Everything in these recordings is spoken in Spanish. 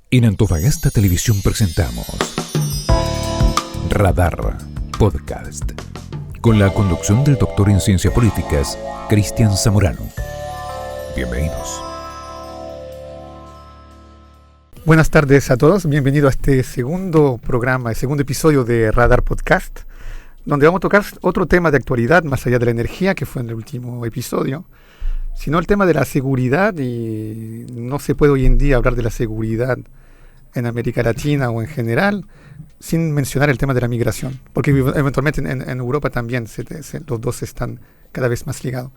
En Antofagasta Televisión presentamos Radar Podcast, con la conducción del doctor en Ciencias Políticas, Cristian Zamorano. Bienvenidos. Buenas tardes a todos, bienvenidos a este segundo programa, el segundo episodio de Radar Podcast, donde vamos a tocar otro tema de actualidad, más allá de la energía, que fue en el último episodio, sino el tema de la seguridad, y no se puede hoy en día hablar de la seguridad en América Latina o en general sin mencionar el tema de la migración, porque eventualmente en Europa también los dos están cada vez más ligados.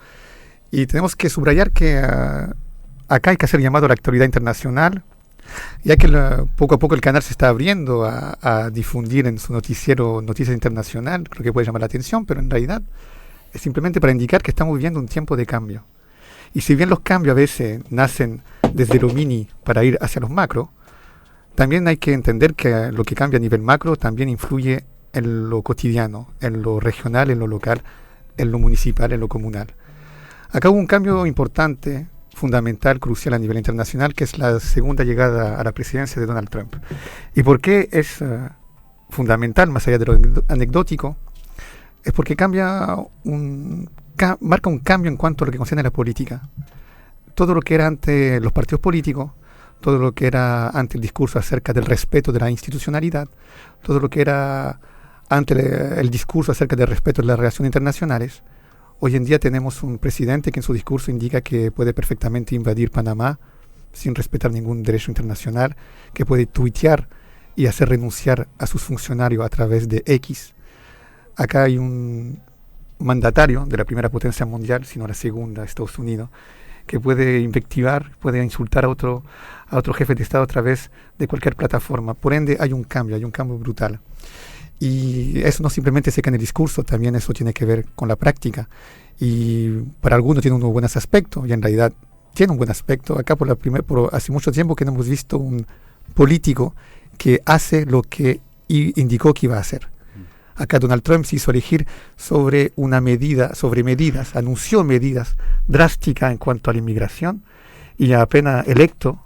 Y tenemos que subrayar que acá hay que hacer llamado a la actualidad internacional, ya que poco a poco el canal se está abriendo a difundir en su noticiero noticias internacional. Creo que puede llamar la atención, pero en realidad es simplemente para indicar que estamos viviendo un tiempo de cambio. Y si bien los cambios a veces nacen desde lo mini para ir hacia los macro, también hay que entender que lo que cambia a nivel macro también influye en lo cotidiano, en lo regional, en lo local, en lo municipal, en lo comunal. Acá hubo un cambio importante, fundamental, crucial a nivel internacional, que es la segunda llegada a la presidencia de Donald Trump. ¿Y por qué es fundamental, más allá de lo anecdótico? Es porque marca un cambio en cuanto a lo que concierne a la política. Todo lo que era ante los partidos políticos, todo lo que era ante el discurso acerca del respeto de la institucionalidad, todo lo que era ante el discurso acerca del respeto de las relaciones internacionales. Hoy en día tenemos un presidente que en su discurso indica que puede perfectamente invadir Panamá sin respetar ningún derecho internacional, que puede tuitear y hacer renunciar a sus funcionarios a través de X. Acá hay un mandatario de la primera potencia mundial, sino la segunda, Estados Unidos, que puede invectivar, puede insultar a otro jefe de Estado a través de cualquier plataforma. Por ende, hay un cambio brutal. Y eso no simplemente se queda en el discurso, también eso tiene que ver con la práctica. Y para algunos tiene unos buenos aspectos, y en realidad tiene un buen aspecto. Acá por hace mucho tiempo que no hemos visto un político que hace lo que indicó que iba a hacer. Acá Donald Trump se hizo elegir sobre medidas, anunció medidas drásticas en cuanto a la inmigración, y apenas electo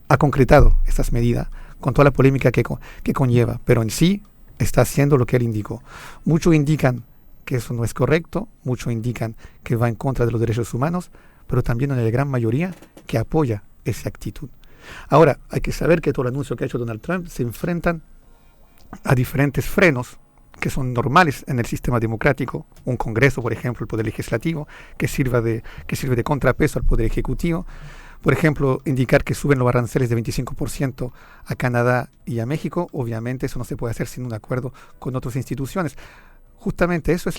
ha concretado estas medidas con toda la polémica que conlleva, pero en sí está haciendo lo que él indicó. Muchos indican que eso no es correcto, muchos indican que va en contra de los derechos humanos, pero también hay la gran mayoría que apoya esa actitud. Ahora, hay que saber que todo el anuncio que ha hecho Donald Trump se enfrentan a diferentes frenos que son normales en el sistema democrático. Un Congreso, por ejemplo, el Poder Legislativo, que sirve de contrapeso al Poder Ejecutivo. Por ejemplo, indicar que suben los aranceles de 25% a Canadá y a México. Obviamente eso no se puede hacer sin un acuerdo con otras instituciones. Justamente eso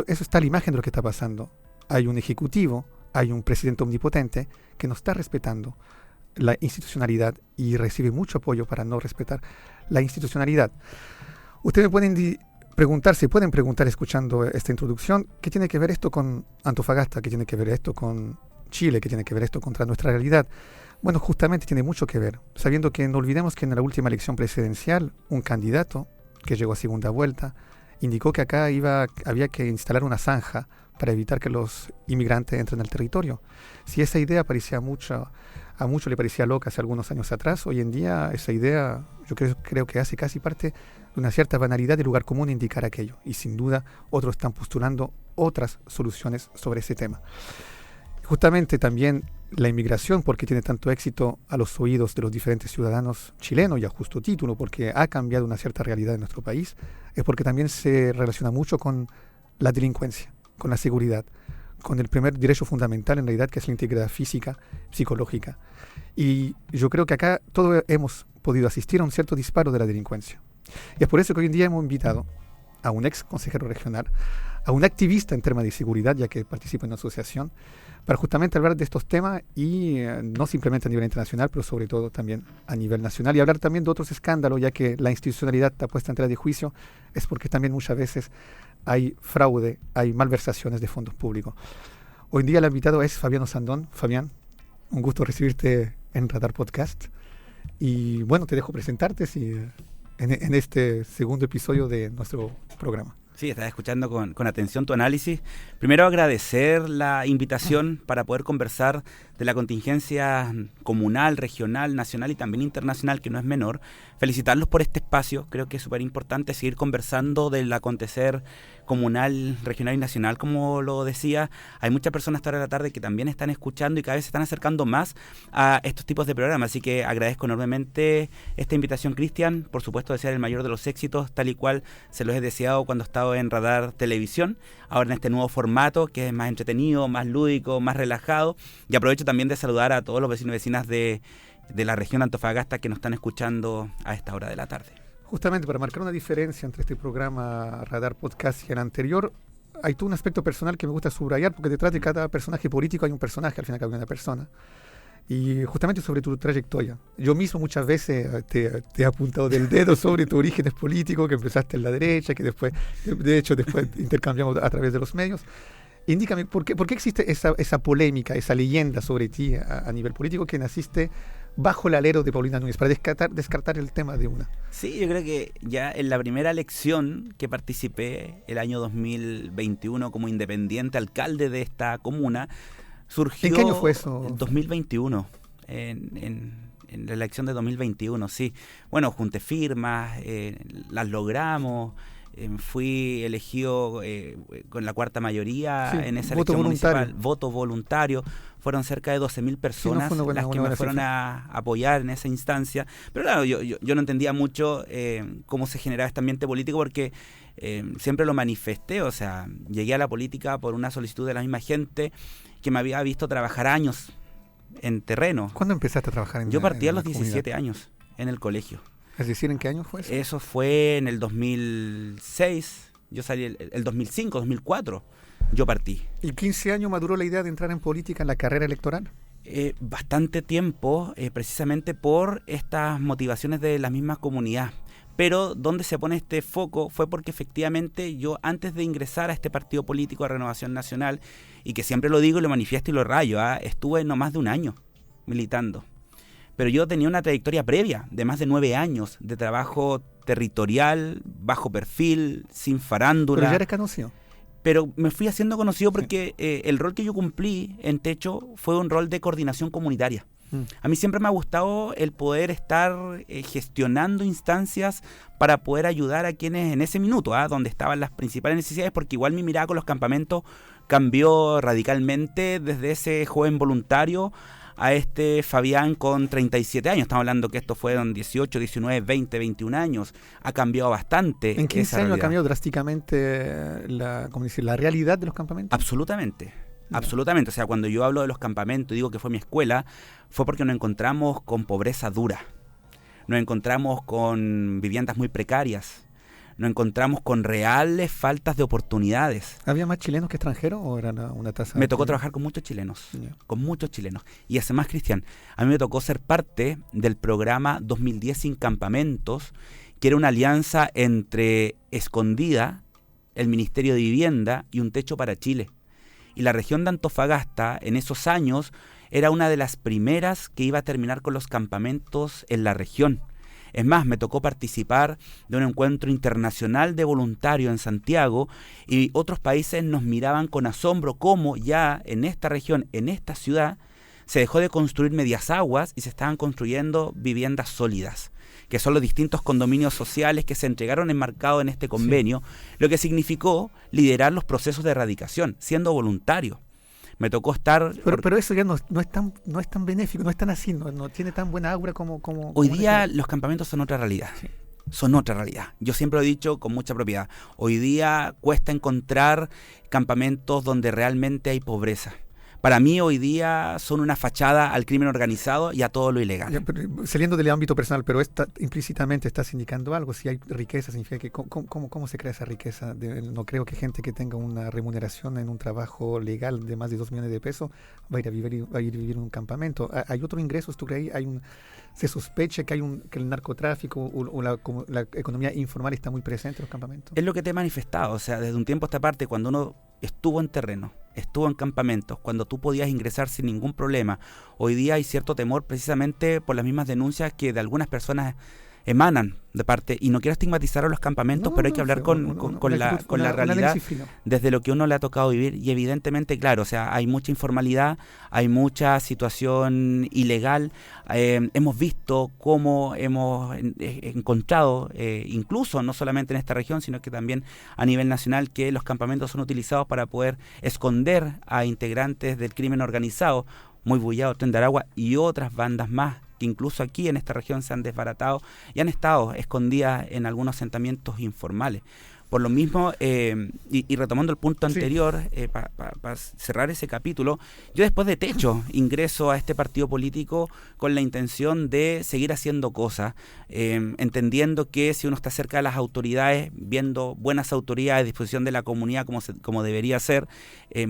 está la imagen de lo que está pasando. Hay un ejecutivo, hay un presidente omnipotente que no está respetando la institucionalidad y recibe mucho apoyo para no respetar la institucionalidad. Ustedes pueden preguntar escuchando esta introducción, ¿qué tiene que ver esto con Antofagasta? ¿Qué tiene que ver esto con Chile? ¿Qué tiene que ver esto contra nuestra realidad? Bueno, justamente tiene mucho que ver, sabiendo que no olvidemos que en la última elección presidencial, un candidato que llegó a segunda vuelta indicó que acá había que instalar una zanja para evitar que los inmigrantes entren al territorio. Si esa idea a muchos le parecía loca hace algunos años atrás, hoy en día esa idea yo creo que hace casi parte de una cierta banalidad de lugar común indicar aquello, y sin duda otros están postulando otras soluciones sobre ese tema. Justamente también la inmigración, porque tiene tanto éxito a los oídos de los diferentes ciudadanos chilenos, y a justo título, porque ha cambiado una cierta realidad en nuestro país, es porque también se relaciona mucho con la delincuencia, con la seguridad, con el primer derecho fundamental en realidad, que es la integridad física, psicológica. Y yo creo que acá todos hemos podido asistir a un cierto disparo de la delincuencia. Y es por eso que hoy en día hemos invitado a un ex consejero regional, a un activista en temas de seguridad, ya que participa en una asociación, para justamente hablar de estos temas, y no simplemente a nivel internacional, pero sobre todo también a nivel nacional, y hablar también de otros escándalos, ya que la institucionalidad está puesta en tela de juicio, es porque también muchas veces hay fraude, hay malversaciones de fondos públicos. Hoy en día el invitado es Fabiano Sandón. Fabián, un gusto recibirte en Radar Podcast, y bueno, te dejo presentarte en este segundo episodio de nuestro programa. Sí, estaba escuchando con atención tu análisis. Primero agradecer la invitación para poder conversar de la contingencia comunal, regional, nacional y también internacional, que no es menor. Felicitarlos por este espacio, creo que es súper importante seguir conversando del acontecer comunal, regional y nacional, como lo decía. Hay muchas personas esta hora de la tarde que también están escuchando y cada vez se están acercando más a estos tipos de programas, así que agradezco enormemente esta invitación, Cristian. Por supuesto, desear el mayor de los éxitos, tal y cual se los he deseado cuando he estado en Radar Televisión, ahora en este nuevo formato que es más entretenido, más lúdico, más relajado, y aprovecho también de saludar a todos los vecinos y vecinas de la región de Antofagasta que nos están escuchando a esta hora de la tarde. Justamente para marcar una diferencia entre este programa Radar Podcast y el anterior, hay todo un aspecto personal que me gusta subrayar, porque detrás de cada personaje político hay un personaje, al final hay una persona. Y justamente sobre tu trayectoria. Yo mismo muchas veces te he apuntado del dedo sobre tus orígenes políticos, que empezaste en la derecha, que después intercambiamos a través de los medios. Indícame, ¿por qué existe esa polémica, esa leyenda sobre ti a nivel político, que naciste bajo el alero de Paulina Núñez, para descartar el tema de una? Sí, yo creo que ya en la primera elección que participé, el año 2021, como independiente alcalde de esta comuna, surgió... ¿En qué año fue eso? En 2021, en la elección de 2021, sí. Bueno, junté firmas, las logramos... fui elegido con la cuarta mayoría en esa elección municipal, voto voluntario. Fueron cerca de 12.000 personas las que me fueron a apoyar en esa instancia. Pero claro, yo no entendía mucho cómo se generaba este ambiente político, porque siempre lo manifesté. O sea, llegué a la política por una solicitud de la misma gente que me había visto trabajar años en terreno. ¿Cuándo empezaste a trabajar Yo partí a los 17 años en el colegio. Es decir, ¿en qué año fue eso? Eso fue en el 2006, yo salí el 2005, 2004, yo partí. ¿Y 15 años maduró la idea de entrar en política, en la carrera electoral? Bastante tiempo, precisamente por estas motivaciones de la misma comunidad. Pero donde se pone este foco fue porque efectivamente yo, antes de ingresar a este partido político de Renovación Nacional, y que siempre lo digo y lo manifiesto y lo rayo, estuve no más de un año militando. Pero yo tenía una trayectoria previa de más de 9 años de trabajo territorial, bajo perfil, sin farándula. Pero ya eres conocido. Pero me fui haciendo conocido porque el rol que yo cumplí en Techo fue un rol de coordinación comunitaria. A mí siempre me ha gustado el poder estar gestionando instancias para poder ayudar a quienes en ese minuto, donde estaban las principales necesidades, porque igual mi mirada con los campamentos cambió radicalmente desde ese joven voluntario a este Fabián con 37 años. Estamos hablando que esto fueron 18, 19, 20, 21 años. Ha cambiado bastante. ¿En 15 años ha cambiado drásticamente la realidad de los campamentos? Absolutamente. Absolutamente. O sea, cuando yo hablo de los campamentos y digo que fue mi escuela, fue porque nos encontramos con pobreza dura. Nos encontramos con viviendas muy precarias. Nos encontramos con reales faltas de oportunidades. ¿Había más chilenos que extranjeros o era una tasa? Me tocó trabajar con muchos chilenos, con muchos chilenos. Y además, Cristian, a mí me tocó ser parte del programa 2010 Sin Campamentos, que era una alianza entre Escondida, el Ministerio de Vivienda y Un Techo para Chile. Y la región de Antofagasta, en esos años, era una de las primeras que iba a terminar con los campamentos en la región. Es más, me tocó participar de un encuentro internacional de voluntarios en Santiago, y otros países nos miraban con asombro cómo ya en esta región, en esta ciudad, se dejó de construir medias aguas y se estaban construyendo viviendas sólidas, que son los distintos condominios sociales que se entregaron enmarcados en este convenio, lo que significó liderar los procesos de erradicación, siendo voluntario. Me tocó estar... Pero eso ya no es tan benéfico, no es tan así, no tiene tan buena aura como hoy día los campamentos son otra realidad. Sí. Son otra realidad. Yo siempre lo he dicho con mucha propiedad. Hoy día cuesta encontrar campamentos donde realmente hay pobreza. Para mí hoy día son una fachada al crimen organizado y a todo lo ilegal. Ya, pero, saliendo del ámbito personal, pero implícitamente estás indicando algo. Si hay riqueza, significa que ¿cómo se crea esa riqueza? No creo que gente que tenga una remuneración en un trabajo legal de más de 2 millones de pesos va a ir a vivir en un campamento. ¿Hay otros ingresos? ¿Tú crees? ¿Se sospecha que el narcotráfico o la economía informal está muy presente en los campamentos? Es lo que te he manifestado. O sea, desde un tiempo a esta parte, cuando uno estuvo en terreno, estuvo en campamentos, cuando tú podías ingresar sin ningún problema. Hoy día hay cierto temor precisamente por las mismas denuncias que de algunas personas emanan de parte, y no quiero estigmatizar a los campamentos, pero hay que hablar con la realidad desde lo que uno le ha tocado vivir, y evidentemente, claro, o sea, hay mucha informalidad, hay mucha situación ilegal, hemos visto cómo hemos encontrado, incluso no solamente en esta región, sino que también a nivel nacional, que los campamentos son utilizados para poder esconder a integrantes del crimen organizado, Muy Bullado, Tren de Aragua y otras bandas más, que incluso aquí en esta región se han desbaratado y han estado escondidas en algunos asentamientos informales. Por lo mismo, y retomando el punto anterior, para cerrar ese capítulo, yo después de Techo ingreso a este partido político con la intención de seguir haciendo cosas, entendiendo que si uno está cerca de las autoridades, viendo buenas autoridades a disposición de la comunidad como debería ser,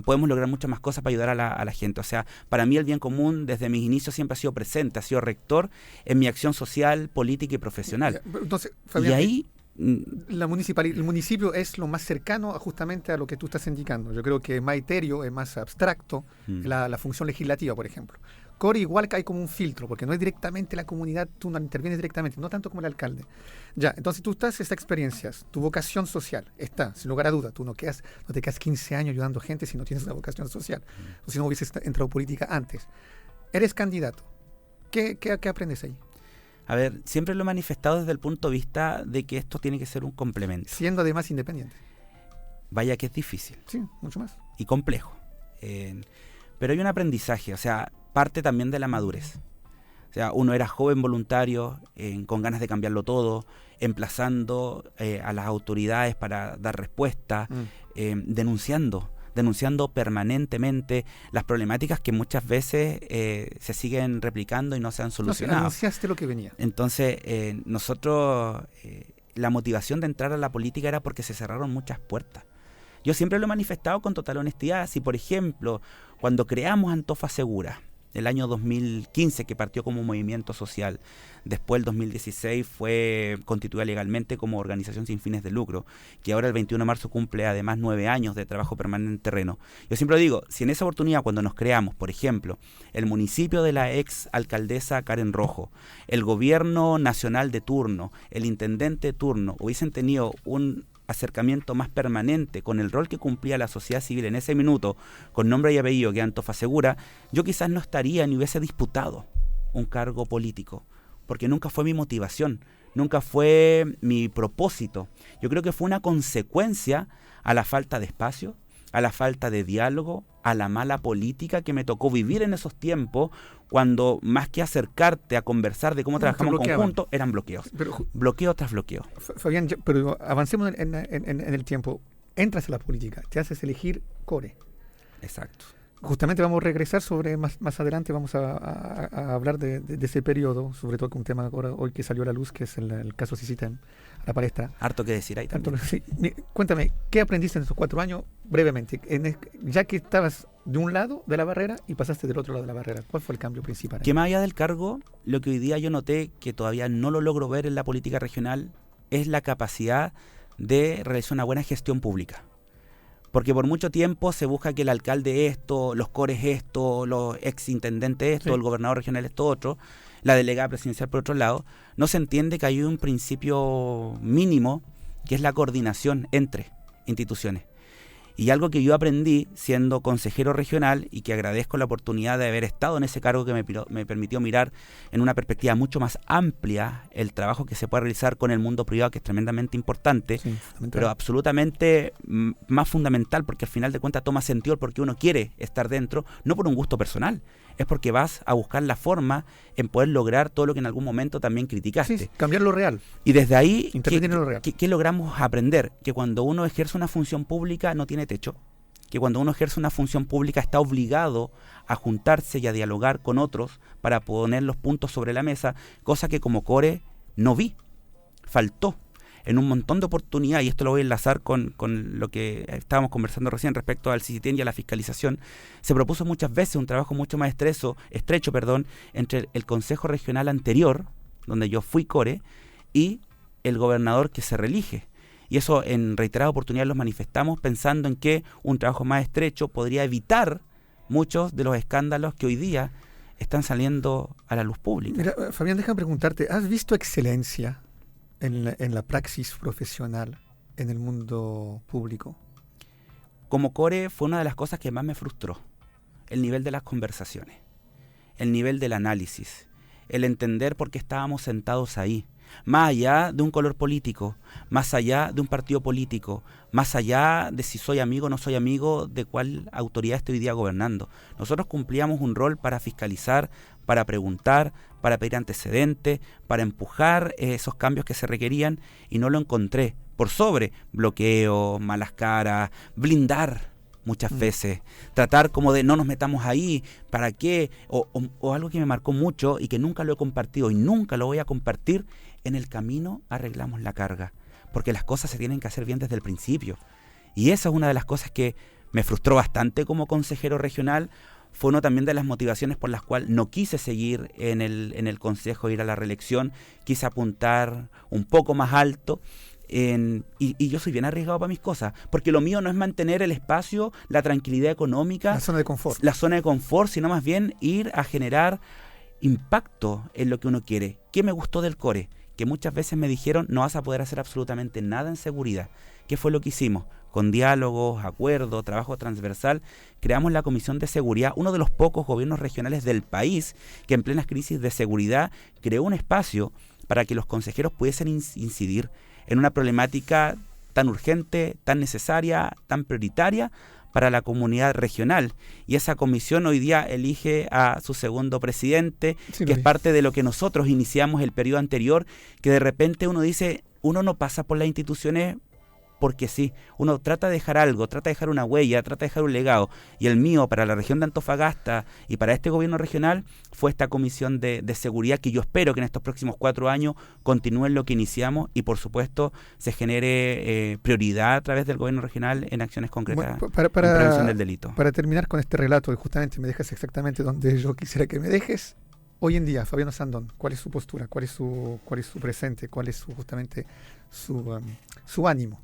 podemos lograr muchas más cosas para ayudar a la gente. O sea, para mí el bien común desde mis inicios siempre ha sido presente, ha sido rector en mi acción social, política y profesional. Entonces, Fabián, y ahí... el municipio es lo más cercano justamente a lo que tú estás indicando. Yo creo que es más etéreo, es más abstracto la función legislativa, por ejemplo. Core igual que hay como un filtro, porque no es directamente la comunidad, tú no intervienes directamente, no tanto como el alcalde. Ya, entonces tú estás estas experiencias, tu vocación social está, sin lugar a duda, tú no te quedas 15 años ayudando gente si no tienes una vocación social, o si no hubieses entrado en política antes. Eres candidato. ¿Qué aprendes ahí? A ver, siempre lo he manifestado desde el punto de vista de que esto tiene que ser un complemento. Siendo además independiente. Vaya que es difícil. Sí, mucho más. Y complejo. Pero hay un aprendizaje, o sea, parte también de la madurez. O sea, uno era joven voluntario, con ganas de cambiarlo todo, emplazando a las autoridades para dar respuesta, denunciando permanentemente las problemáticas que muchas veces se siguen replicando y no se han solucionado. No, anunciaste lo que venía. Entonces, nosotros, la motivación de entrar a la política era porque se cerraron muchas puertas. Yo siempre lo he manifestado con total honestidad. Si, por ejemplo, cuando creamos Antofa Segura, el año 2015, que partió como movimiento social, después el 2016 fue constituida legalmente como organización sin fines de lucro, que ahora el 21 de marzo cumple además 9 años de trabajo permanente en terreno. Yo siempre digo, si en esa oportunidad cuando nos creamos, por ejemplo, el municipio de la ex alcaldesa Karen Rojo, el gobierno nacional de turno, el intendente de turno, hubiesen tenido un acercamiento más permanente con el rol que cumplía la sociedad civil en ese minuto, con nombre y apellido, que es Antofa Segura, yo quizás no estaría ni hubiese disputado un cargo político, porque nunca fue mi motivación, nunca fue mi propósito. Yo creo que fue una consecuencia a la falta de espacio, a la falta de diálogo, a la mala política que me tocó vivir en esos tiempos, cuando más que acercarte a conversar de cómo trabajamos en conjunto, eran bloqueos. Bloqueo tras bloqueo. Fabián, pero avancemos en el tiempo. Entras a la política, te haces elegir Core. Exacto. Justamente vamos a regresar más adelante, vamos a hablar de ese periodo, sobre todo con un tema ahora, hoy que salió a la luz, que es el caso Sisitán, a la palestra. Harto que decir ahí también. Sí. Cuéntame, ¿qué aprendiste en esos 4 años, brevemente? Ya que estabas de un lado de la barrera y pasaste del otro lado de la barrera, ¿cuál fue el cambio principal? Que más allá del cargo, lo que hoy día yo noté, que todavía no lo logro ver en la política regional, es la capacidad de realizar una buena gestión pública. Porque por mucho tiempo se busca que el alcalde esto, los cores esto, los exintendentes esto, sí, el gobernador regional esto otro, la delegada presidencial por otro lado. No se entiende que hay un principio mínimo que es la coordinación entre instituciones. Y algo que yo aprendí siendo consejero regional, y que agradezco la oportunidad de haber estado en ese cargo, que me permitió mirar en una perspectiva mucho más amplia el trabajo que se puede realizar con el mundo privado, que es tremendamente importante, sí, pero absolutamente más fundamental, porque al final de cuentas toma sentido porque uno quiere estar dentro, no por un gusto personal, es porque vas a buscar la forma en poder lograr todo lo que en algún momento también criticaste. Sí, cambiar lo real. Y desde ahí, ¿qué logramos aprender? Que cuando uno ejerce una función pública no tiene techo, que cuando uno ejerce una función pública está obligado a juntarse y a dialogar con otros para poner los puntos sobre la mesa, cosa que como Core no vi, faltó en un montón de oportunidades, y esto lo voy a enlazar con lo que estábamos conversando recién respecto al CICITEN y a la fiscalización. Se propuso muchas veces un trabajo mucho más estrecho, entre el Consejo Regional anterior, donde yo fui Core, y el gobernador que se reelige. Y eso en reiteradas oportunidades los manifestamos pensando en que un trabajo más estrecho podría evitar muchos de los escándalos que hoy día están saliendo a la luz pública. Mira, Fabián, déjame preguntarte, ¿has visto excelencia en la praxis profesional en el mundo público? Como core fue una de las cosas que más me frustró, el nivel de las conversaciones, el nivel del análisis, el entender por qué estábamos sentados ahí, más allá de un color político, más allá de un partido político, más allá de si soy amigo o no soy amigo de cuál autoridad estoy hoy día gobernando. Nosotros cumplíamos un rol para fiscalizar, para preguntar, para pedir antecedentes, para empujar esos cambios que se requerían, y no lo encontré. Por sobre bloqueo, malas caras, blindar muchas veces, tratar como de no nos metamos ahí, ¿para qué? O algo que me marcó mucho y que nunca lo he compartido y nunca lo voy a compartir: en el camino arreglamos la carga, porque las cosas se tienen que hacer bien desde el principio. Y esa es una de las cosas que me frustró bastante como consejero regional. Fue una también de las motivaciones por las cuales no quise seguir en el consejo, ir a la reelección. Quise apuntar un poco más alto. Y yo soy bien arriesgado para mis cosas, porque lo mío no es mantener el espacio, la tranquilidad económica, la zona de confort, sino más bien ir a generar impacto en lo que uno quiere. ¿Qué me gustó del core? Que muchas veces me dijeron: no vas a poder hacer absolutamente nada en seguridad. ¿Qué fue lo que hicimos? Con diálogos, acuerdos, trabajo transversal, creamos la Comisión de Seguridad, uno de los pocos gobiernos regionales del país que en plenas crisis de seguridad creó un espacio para que los consejeros pudiesen incidir en una problemática tan urgente, tan necesaria, tan prioritaria para la comunidad regional. Y esa comisión hoy día elige a su segundo presidente, que es parte de lo que nosotros iniciamos el periodo anterior, que de repente uno dice, uno no pasa por las instituciones porque sí, uno trata de dejar algo, trata de dejar una huella, trata de dejar un legado. Y el mío para la región de Antofagasta y para este gobierno regional fue esta comisión de seguridad, que yo espero que en estos próximos 4 años continúen lo que iniciamos y por supuesto se genere prioridad a través del gobierno regional en acciones concretas para en prevención del delito. Para terminar con este relato, y justamente me dejas exactamente donde yo quisiera que me dejes, hoy en día, Fabián Osandón, ¿cuál es su postura? ¿Cuál es su presente? ¿Cuál es justamente su ánimo?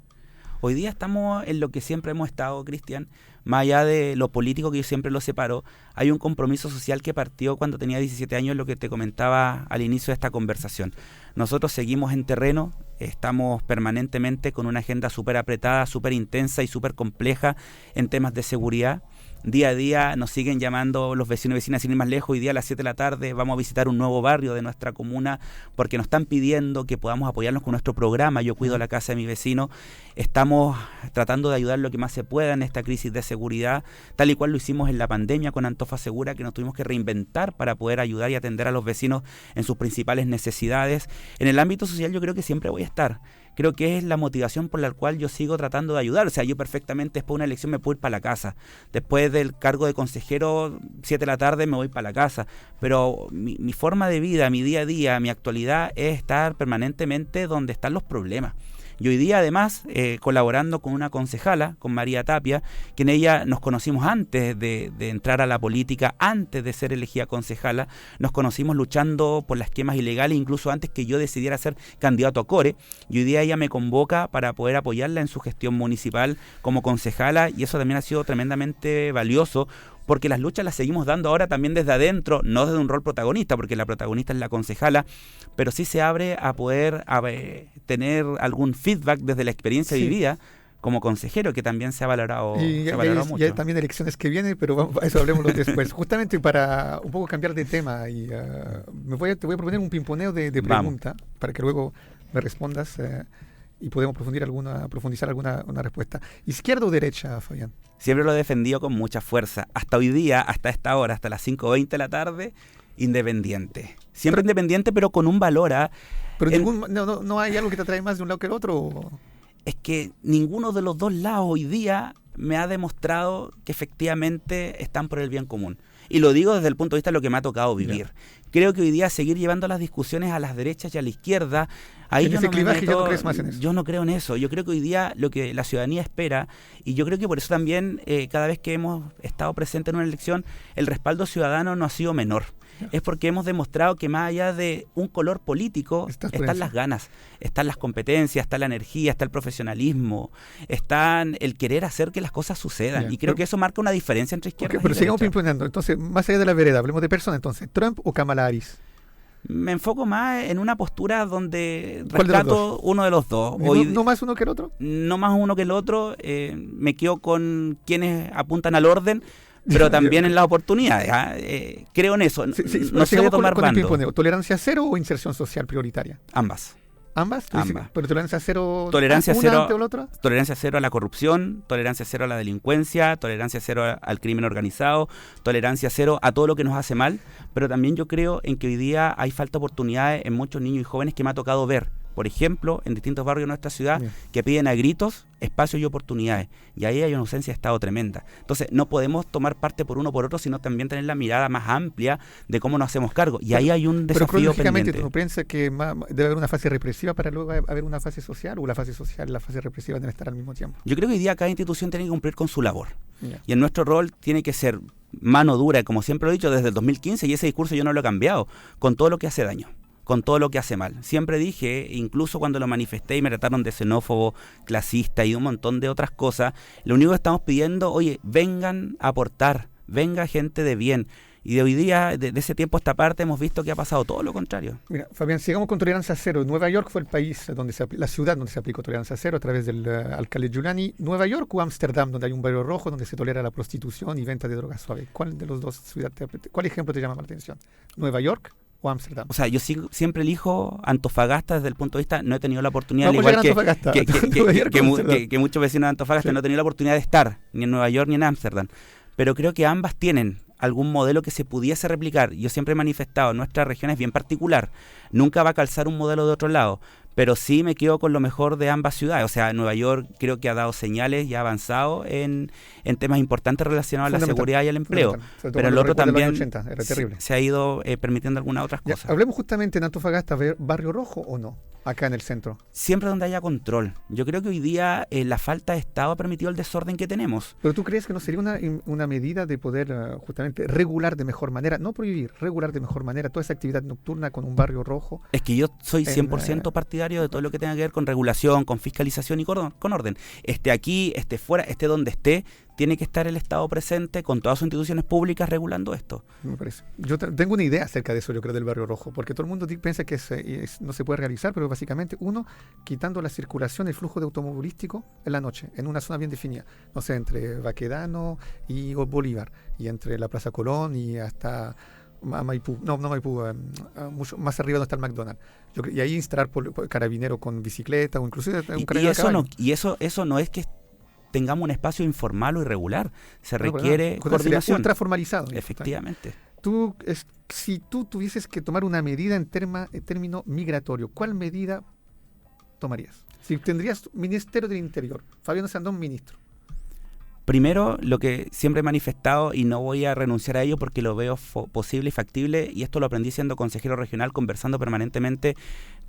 Hoy día estamos en lo que siempre hemos estado, Cristian, más allá de lo político que yo siempre lo separo. Hay un compromiso social que partió cuando tenía 17 años, lo que te comentaba al inicio de esta conversación. Nosotros seguimos en terreno, estamos permanentemente con una agenda súper apretada, súper intensa y súper compleja en temas de seguridad. Día a día nos siguen llamando los vecinos y vecinas, sin ir más lejos. Hoy día a las 7 de la tarde vamos a visitar un nuevo barrio de nuestra comuna porque nos están pidiendo que podamos apoyarnos con nuestro programa Yo Cuido la Casa de mi Vecino. Estamos tratando de ayudar lo que más se pueda en esta crisis de seguridad, tal y cual lo hicimos en la pandemia con Antofa Segura, que nos tuvimos que reinventar para poder ayudar y atender a los vecinos en sus principales necesidades. En el ámbito social yo creo que siempre voy a estar. Creo que es la motivación por la cual yo sigo tratando de ayudar. O sea, yo perfectamente después de una elección me puedo ir para la casa. Después del cargo de consejero, 7 de la tarde me voy para la casa. Pero mi forma de vida, mi día a día, mi actualidad es estar permanentemente donde están los problemas. Y hoy día además colaborando con una concejala, con María Tapia, que en ella nos conocimos antes de entrar a la política, antes de ser elegida concejala, nos conocimos luchando por las quemas ilegales, incluso antes que yo decidiera ser candidato a core, y hoy día ella me convoca para poder apoyarla en su gestión municipal como concejala, y eso también ha sido tremendamente valioso, porque las luchas las seguimos dando ahora también desde adentro, no desde un rol protagonista, porque la protagonista es la concejala, pero sí se abre a poder tener algún feedback desde la experiencia vivida como consejero, que también se ha valorado, mucho. Y hay también elecciones que vienen, pero vamos, eso hablemoslo después. Justamente para un poco cambiar de tema, y te voy a proponer un pimponeo de pregunta, para que luego me respondas y podemos profundizar alguna respuesta. ¿Izquierda o derecha, Fabián? Siempre lo he defendido con mucha fuerza. Hasta hoy día, hasta esta hora, hasta las 5:20 de la tarde, independiente. Siempre independiente, pero con un valor. Pero no hay algo que te atrae más de un lado que el otro. Es que ninguno de los dos lados hoy día me ha demostrado que efectivamente están por el bien común. Y lo digo desde el punto de vista de lo que me ha tocado vivir. Creo que hoy día seguir llevando las discusiones a las derechas y a la izquierda, ahí yo no crees más en eso. Yo no creo en eso. Yo creo que hoy día lo que la ciudadanía espera, y yo creo que por eso también cada vez que hemos estado presentes en una elección, el respaldo ciudadano no ha sido menor. es porque hemos demostrado que más allá de un color político están las ganas, están las competencias, está la energía, está el profesionalismo, están el querer hacer que las cosas sucedan. Bien, y creo que eso marca una diferencia entre izquierda y pero sigamos derecha. pimponeando. Entonces, más allá de la vereda, hablemos de personas. Entonces, ¿Trump o Kamala Harris? Me enfoco más en una postura donde ¿Cuál de los rescato uno de los dos. ¿No más uno que el otro? No más uno que el otro. Me quedo con quienes apuntan al orden, pero también en las oportunidades. Creo en eso. Sí, no sé de tomar bando. ¿Tolerancia cero o inserción social prioritaria? Ambas. ¿Ambas? Ambas. ¿Pero tolerancia cero Tolerancia una cero, ante la otra? Tolerancia cero a la corrupción, tolerancia cero a la delincuencia, tolerancia cero al crimen organizado, tolerancia cero a todo lo que nos hace mal, pero también yo creo en que hoy día hay falta de oportunidades en muchos niños y jóvenes que me ha tocado ver, por ejemplo, en distintos barrios de nuestra ciudad, Bien, que piden a gritos espacios y oportunidades, y ahí hay una ausencia de Estado tremenda. Entonces no podemos tomar parte por uno o por otro, sino también tener la mirada más amplia de cómo nos hacemos cargo, y ahí hay un pero desafío cronológicamente, pendiente. ¿tú no piensas que debe haber una fase represiva para luego haber una fase social, o la fase social y la fase represiva deben estar al mismo tiempo? Yo creo que hoy día cada institución tiene que cumplir con su labor. Ya. Y en nuestro rol tiene que ser mano dura, como siempre lo he dicho desde el 2015, y ese discurso yo no lo he cambiado, con todo lo que hace daño, con todo lo que hace mal. Siempre dije, incluso cuando lo manifesté y me trataron de xenófobo, clasista y un montón de otras cosas, lo único que estamos pidiendo, oye, vengan a aportar, venga gente de bien. Y de hoy día, de ese tiempo a esta parte, hemos visto que ha pasado todo lo contrario. Mira, Fabián, sigamos con tolerancia cero. Nueva York fue el país la ciudad donde se aplicó tolerancia cero a través del alcalde Giuliani. ¿Nueva York o Ámsterdam, donde hay un barrio rojo donde se tolera la prostitución y venta de drogas suaves? ¿Cuál de los dos cuál ejemplo te llama más la atención? ¿Nueva York o Ámsterdam? O sea, yo siempre elijo Antofagasta desde el punto de vista, no he tenido la oportunidad, Vamos al a igual llegar a Antofagasta. que muchos vecinos de Antofagasta no han tenido la oportunidad de estar ni en Nueva York ni en Ámsterdam. Pero creo que ambas tienen algún modelo que se pudiese replicar. Yo siempre he manifestado, nuestra región es bien particular, nunca va a calzar un modelo de otro lado, pero sí me quedo con lo mejor de ambas ciudades. O sea, Nueva York creo que ha dado señales y ha avanzado en temas importantes relacionados a la seguridad y al empleo, pero el otro también 80, era terrible. se ha ido permitiendo algunas otras Ya, cosas. hablemos justamente en Antofagasta, ¿barrio rojo o no? Acá en el centro. Siempre donde haya control. Yo creo que hoy día la falta de Estado ha permitido el desorden que tenemos. ¿Pero tú crees que no sería una medida de poder justamente regular de mejor manera, no prohibir, regular de mejor manera toda esa actividad nocturna con un barrio rojo? Es que yo soy 100% partidario de todo lo que tenga que ver con regulación, con fiscalización y con orden. Esté aquí, esté fuera, esté donde esté, tiene que estar el Estado presente con todas sus instituciones públicas regulando esto. Me parece. Yo tengo una idea acerca de eso, yo creo, del barrio rojo, porque todo el mundo piensa que no se puede realizar, pero básicamente uno, quitando la circulación, el flujo de automovilístico en la noche, en una zona bien definida, no sé, entre Baquedano y Bolívar, y entre la Plaza Colón y hasta Maipú, no Maipú, mucho más arriba donde está el McDonald's. Y ahí instalar por carabinero con bicicleta o inclusive un carabinero y eso no es que tengamos un espacio informal o irregular, se requiere coordinación. Ultra formalizado. Efectivamente. Si tú tuvieses que tomar una medida en término migratorio, ¿cuál medida tomarías? Si tendrías Ministerio del Interior, Fabián Sandón, ministro. Primero, lo que siempre he manifestado, y no voy a renunciar a ello porque lo veo posible y factible, y esto lo aprendí siendo consejero regional, conversando permanentemente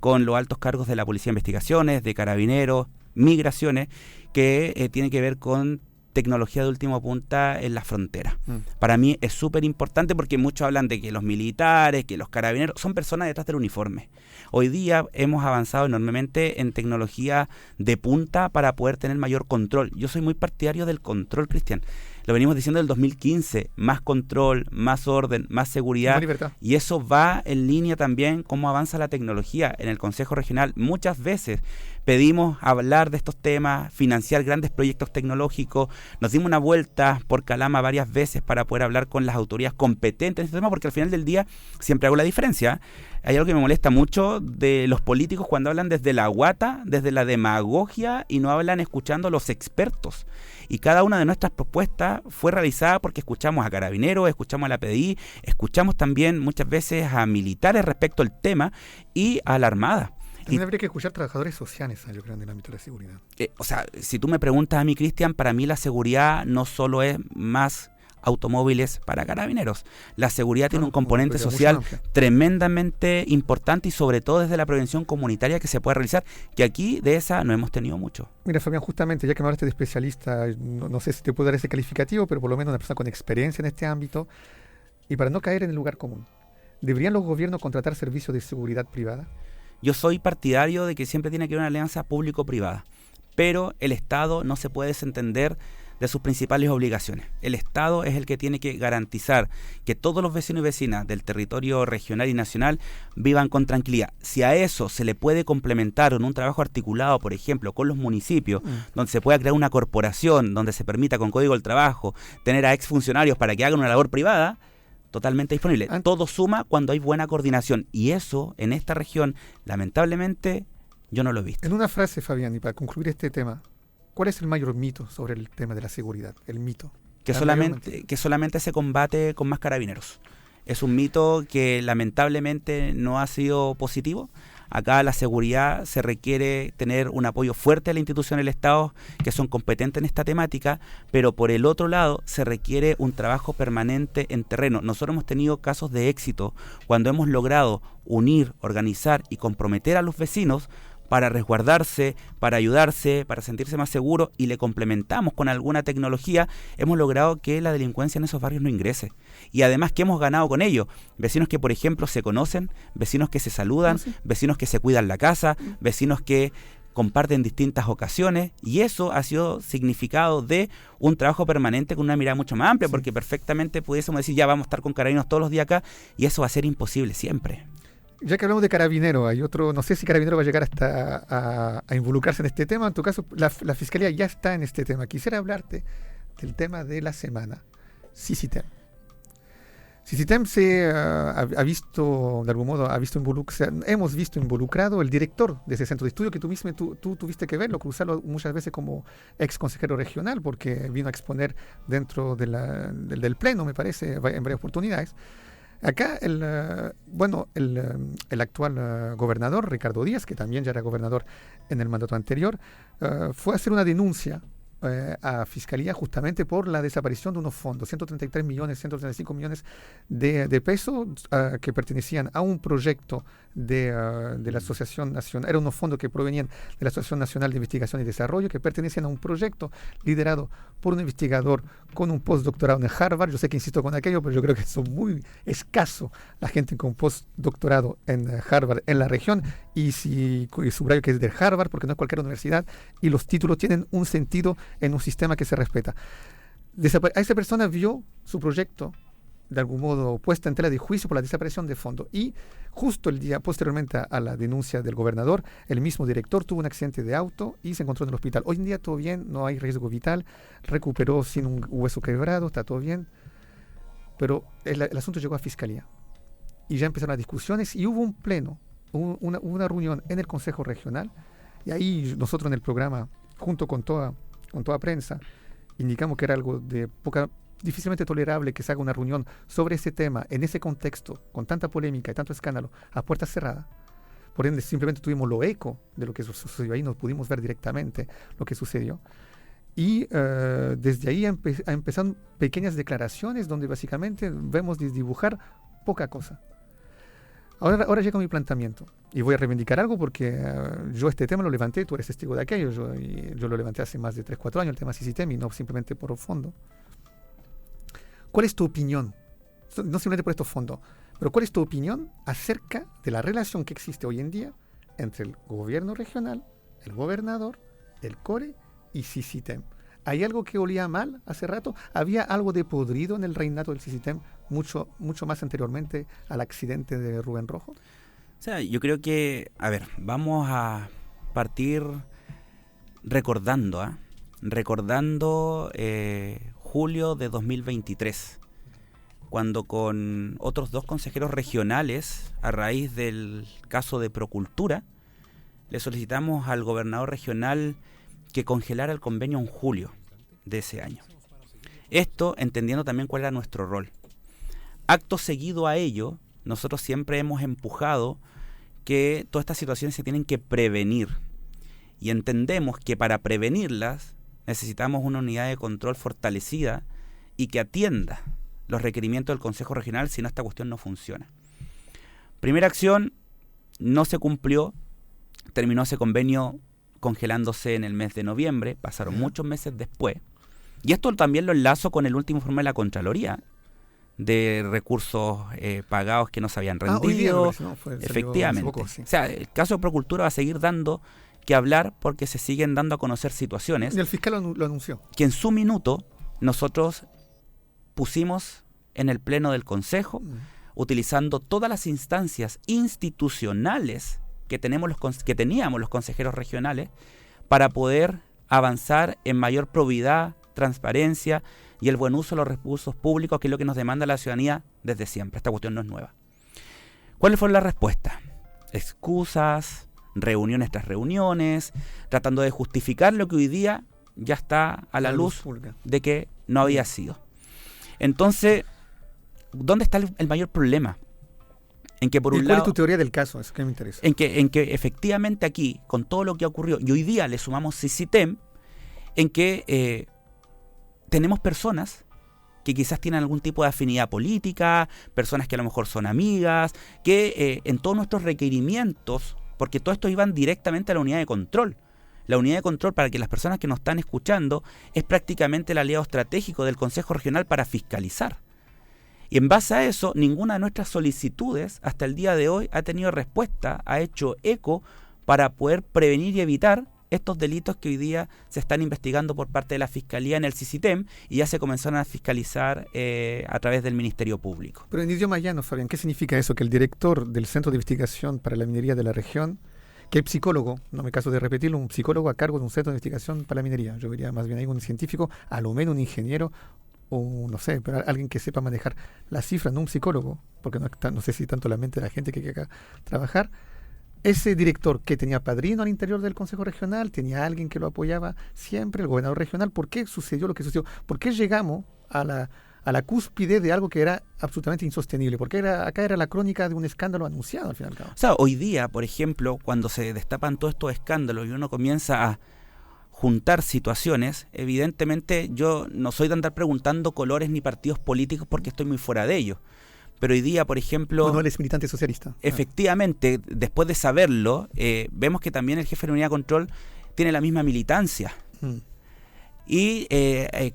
con los altos cargos de la Policía de Investigaciones, de Carabineros, Migraciones, que tiene que ver con tecnología de última punta en la frontera. Para mí es súper importante porque muchos hablan de que los militares, que los carabineros, son personas detrás del uniforme. Hoy día hemos avanzado enormemente en tecnología de punta para poder tener mayor control. Yo soy muy partidario del control, Cristian. Lo venimos diciendo del 2015, más control, más orden, más seguridad, Más libertad. y eso va en línea también cómo avanza la tecnología. En el Consejo Regional muchas veces pedimos hablar de estos temas, financiar grandes proyectos tecnológicos, nos dimos una vuelta por Calama varias veces para poder hablar con las autoridades competentes en este tema, porque al final del día siempre hago la diferencia. Hay algo que me molesta mucho de los políticos cuando hablan desde la guata, desde la demagogia, y no hablan escuchando a los expertos. Y cada una de nuestras propuestas fue realizada porque escuchamos a Carabineros, escuchamos a la PDI, escuchamos también muchas veces a militares respecto al tema y a la Armada. También habría que escuchar trabajadores sociales, yo creo, en el ámbito de la seguridad. O sea, si tú me preguntas a mí, Cristian, para mí la seguridad no solo es más automóviles para Carabineros. La seguridad tiene un componente social tremendamente importante, y sobre todo desde la prevención comunitaria que se puede realizar, que aquí de esa no hemos tenido mucho. Mira, Fabián, justamente, ya que me hablaste de especialista, no sé si te puedo dar ese calificativo, pero por lo menos una persona con experiencia en este ámbito, y para no caer en el lugar común. ¿Deberían los gobiernos contratar servicios de seguridad privada? Yo soy partidario de que siempre tiene que haber una alianza público-privada, pero el Estado no se puede desentender de sus principales obligaciones. El Estado es el que tiene que garantizar que todos los vecinos y vecinas del territorio regional y nacional vivan con tranquilidad. Si a eso se le puede complementar en un trabajo articulado, por ejemplo, con los municipios, donde se pueda crear una corporación, donde se permita con código del trabajo tener a exfuncionarios para que hagan una labor privada, totalmente disponible. Todo suma cuando hay buena coordinación, y eso en esta región, lamentablemente, yo no lo he visto. En una frase, Fabián, y para concluir este tema, ¿cuál es el mayor mito sobre el tema de la seguridad? El mito. Que solamente se combate con más carabineros. Es un mito que lamentablemente no ha sido positivo. Acá la seguridad se requiere tener un apoyo fuerte a la institución del Estado que son competentes en esta temática, pero por el otro lado se requiere un trabajo permanente en terreno. Nosotros hemos tenido casos de éxito cuando hemos logrado unir, organizar y comprometer a los vecinos para resguardarse, para ayudarse, para sentirse más seguros, y le complementamos con alguna tecnología, hemos logrado que la delincuencia en esos barrios no ingrese. Y además, ¿qué hemos ganado con ello? Vecinos que, por ejemplo, se conocen, vecinos que se saludan, vecinos que se cuidan la casa, vecinos que comparten distintas ocasiones, y eso ha sido significado de un trabajo permanente con una mirada mucho más amplia, porque perfectamente pudiésemos decir, ya vamos a estar con carabineros todos los días acá, y eso va a ser imposible siempre. Ya que hablamos de Carabinero, hay otro, no sé si Carabinero va a llegar hasta a involucrarse en este tema. En tu caso, la Fiscalía ya está en este tema. Quisiera hablarte del tema de la semana, Sisitem. Sisitem ha visto, de algún modo, hemos visto involucrado el director de ese centro de estudio, que tú tuviste que verlo, cruzarlo muchas veces como ex consejero regional, porque vino a exponer dentro del pleno, me parece, en varias oportunidades. Acá el actual gobernador, Ricardo Díaz, que también ya era gobernador en el mandato anterior, fue a hacer una denuncia a Fiscalía justamente por la desaparición de unos fondos, 135 millones de pesos que pertenecían a un proyecto de la Asociación Nacional, eran unos fondos que provenían de la Asociación Nacional de Investigación y Desarrollo, que pertenecían a un proyecto liderado por un investigador con un postdoctorado en Harvard. Yo sé que insisto con aquello, pero yo creo que son muy escaso la gente con postdoctorado en Harvard en la región, y subrayo que es de Harvard porque no es cualquier universidad, y los títulos tienen un sentido en un sistema que se respeta. A esa persona vio su proyecto de algún modo puesta en tela de juicio por la desaparición de fondos, y justo el día posteriormente a la denuncia del gobernador, el mismo director tuvo un accidente de auto y se encontró en el hospital. Hoy en día todo bien, no hay riesgo vital, recuperó sin un hueso quebrado, está todo bien, pero el asunto llegó a Fiscalía y ya empezaron las discusiones, y hubo un pleno, una reunión en el Consejo Regional, y ahí nosotros en el programa, junto con toda prensa, indicamos que era algo difícilmente tolerable que se haga una reunión sobre ese tema, en ese contexto, con tanta polémica y tanto escándalo, a puertas cerradas. Por ende, simplemente tuvimos lo eco de lo que sucedió ahí, no pudimos ver directamente lo que sucedió. Y desde ahí empezaron pequeñas declaraciones donde básicamente vemos dibujar poca cosa. Ahora llega mi planteamiento, y voy a reivindicar algo porque yo este tema lo levanté, tú eres testigo de aquello, yo lo levanté hace más de 3-4 años, el tema Sisitem, y no simplemente por fondo. ¿Cuál es tu opinión? No simplemente por estos fondos, pero ¿cuál es tu opinión acerca de la relación que existe hoy en día entre el gobierno regional, el gobernador, el CORE y Sisitem? ¿Hay algo que olía mal hace rato? ¿Había algo de podrido en el reinato del Sisitem mucho más anteriormente al accidente de Rubén Rojo? O sea, yo creo que, vamos a partir recordando julio de 2023, cuando con otros 2 consejeros regionales, a raíz del caso de Procultura, le solicitamos al gobernador regional que congelara el convenio en julio de ese año. Esto entendiendo también cuál era nuestro rol. Acto seguido a ello, nosotros siempre hemos empujado que todas estas situaciones se tienen que prevenir, y entendemos que para prevenirlas necesitamos una unidad de control fortalecida y que atienda los requerimientos del Consejo Regional, si no, esta cuestión no funciona. Primera acción, no se cumplió, terminó ese convenio congelándose en el mes de noviembre, pasaron muchos meses después, y esto también lo enlazo con el último informe de la Contraloría. de recursos pagados que no se habían rendido. Hoy día me parece, ¿no? Efectivamente. Poco, sí. O sea, el caso de Procultura va a seguir dando que hablar porque se siguen dando a conocer situaciones. Y el fiscal lo anunció. Que en su minuto nosotros pusimos en el pleno del Consejo, utilizando todas las instancias institucionales que teníamos los consejeros regionales para poder avanzar en mayor probidad, transparencia y el buen uso de los recursos públicos, que es lo que nos demanda la ciudadanía desde siempre. Esta cuestión no es nueva. ¿Cuáles fueron las respuestas? Excusas, reuniones tras reuniones, tratando de justificar lo que hoy día ya está a la luz de que no había sido. Entonces, ¿dónde está el mayor problema? En que por un lado, ¿cuál es tu teoría del caso? Eso que me interesa. En que efectivamente aquí, con todo lo que ocurrió, y hoy día le sumamos CICITEM, en que tenemos personas que quizás tienen algún tipo de afinidad política, personas que a lo mejor son amigas, que en todos nuestros requerimientos, porque todo esto iban directamente a la unidad de control. La unidad de control, para que las personas que nos están escuchando, es prácticamente el aliado estratégico del Consejo Regional para fiscalizar. Y en base a eso, ninguna de nuestras solicitudes hasta el día de hoy ha tenido respuesta, ha hecho eco para poder prevenir y evitar estos delitos que hoy día se están investigando por parte de la Fiscalía en el CICITEM y ya se comenzaron a fiscalizar a través del Ministerio Público. Pero en idioma llano, Fabián, ¿qué significa eso? Que el director del Centro de Investigación para la Minería de la región, que es psicólogo, no me caso de repetirlo, un psicólogo a cargo de un centro de investigación para la minería, yo diría más bien ahí un científico, a lo menos un ingeniero, o no sé, pero alguien que sepa manejar las cifras, no un psicólogo, porque no sé si tanto la mente de la gente que quiere acá trabajar. Ese director que tenía padrino al interior del Consejo Regional, tenía alguien que lo apoyaba siempre, el gobernador regional. ¿Por qué sucedió lo que sucedió? ¿Por qué llegamos a la cúspide de algo que era absolutamente insostenible? Porque acá era la crónica de un escándalo anunciado al fin y al cabo. O sea, hoy día, por ejemplo, cuando se destapan todos estos escándalos y uno comienza a juntar situaciones, evidentemente yo no soy de andar preguntando colores ni partidos políticos porque estoy muy fuera de ellos. Pero hoy día, por ejemplo... Bueno, él es militante socialista. Efectivamente, después de saberlo, vemos que también el jefe de la unidad de control tiene la misma militancia. Y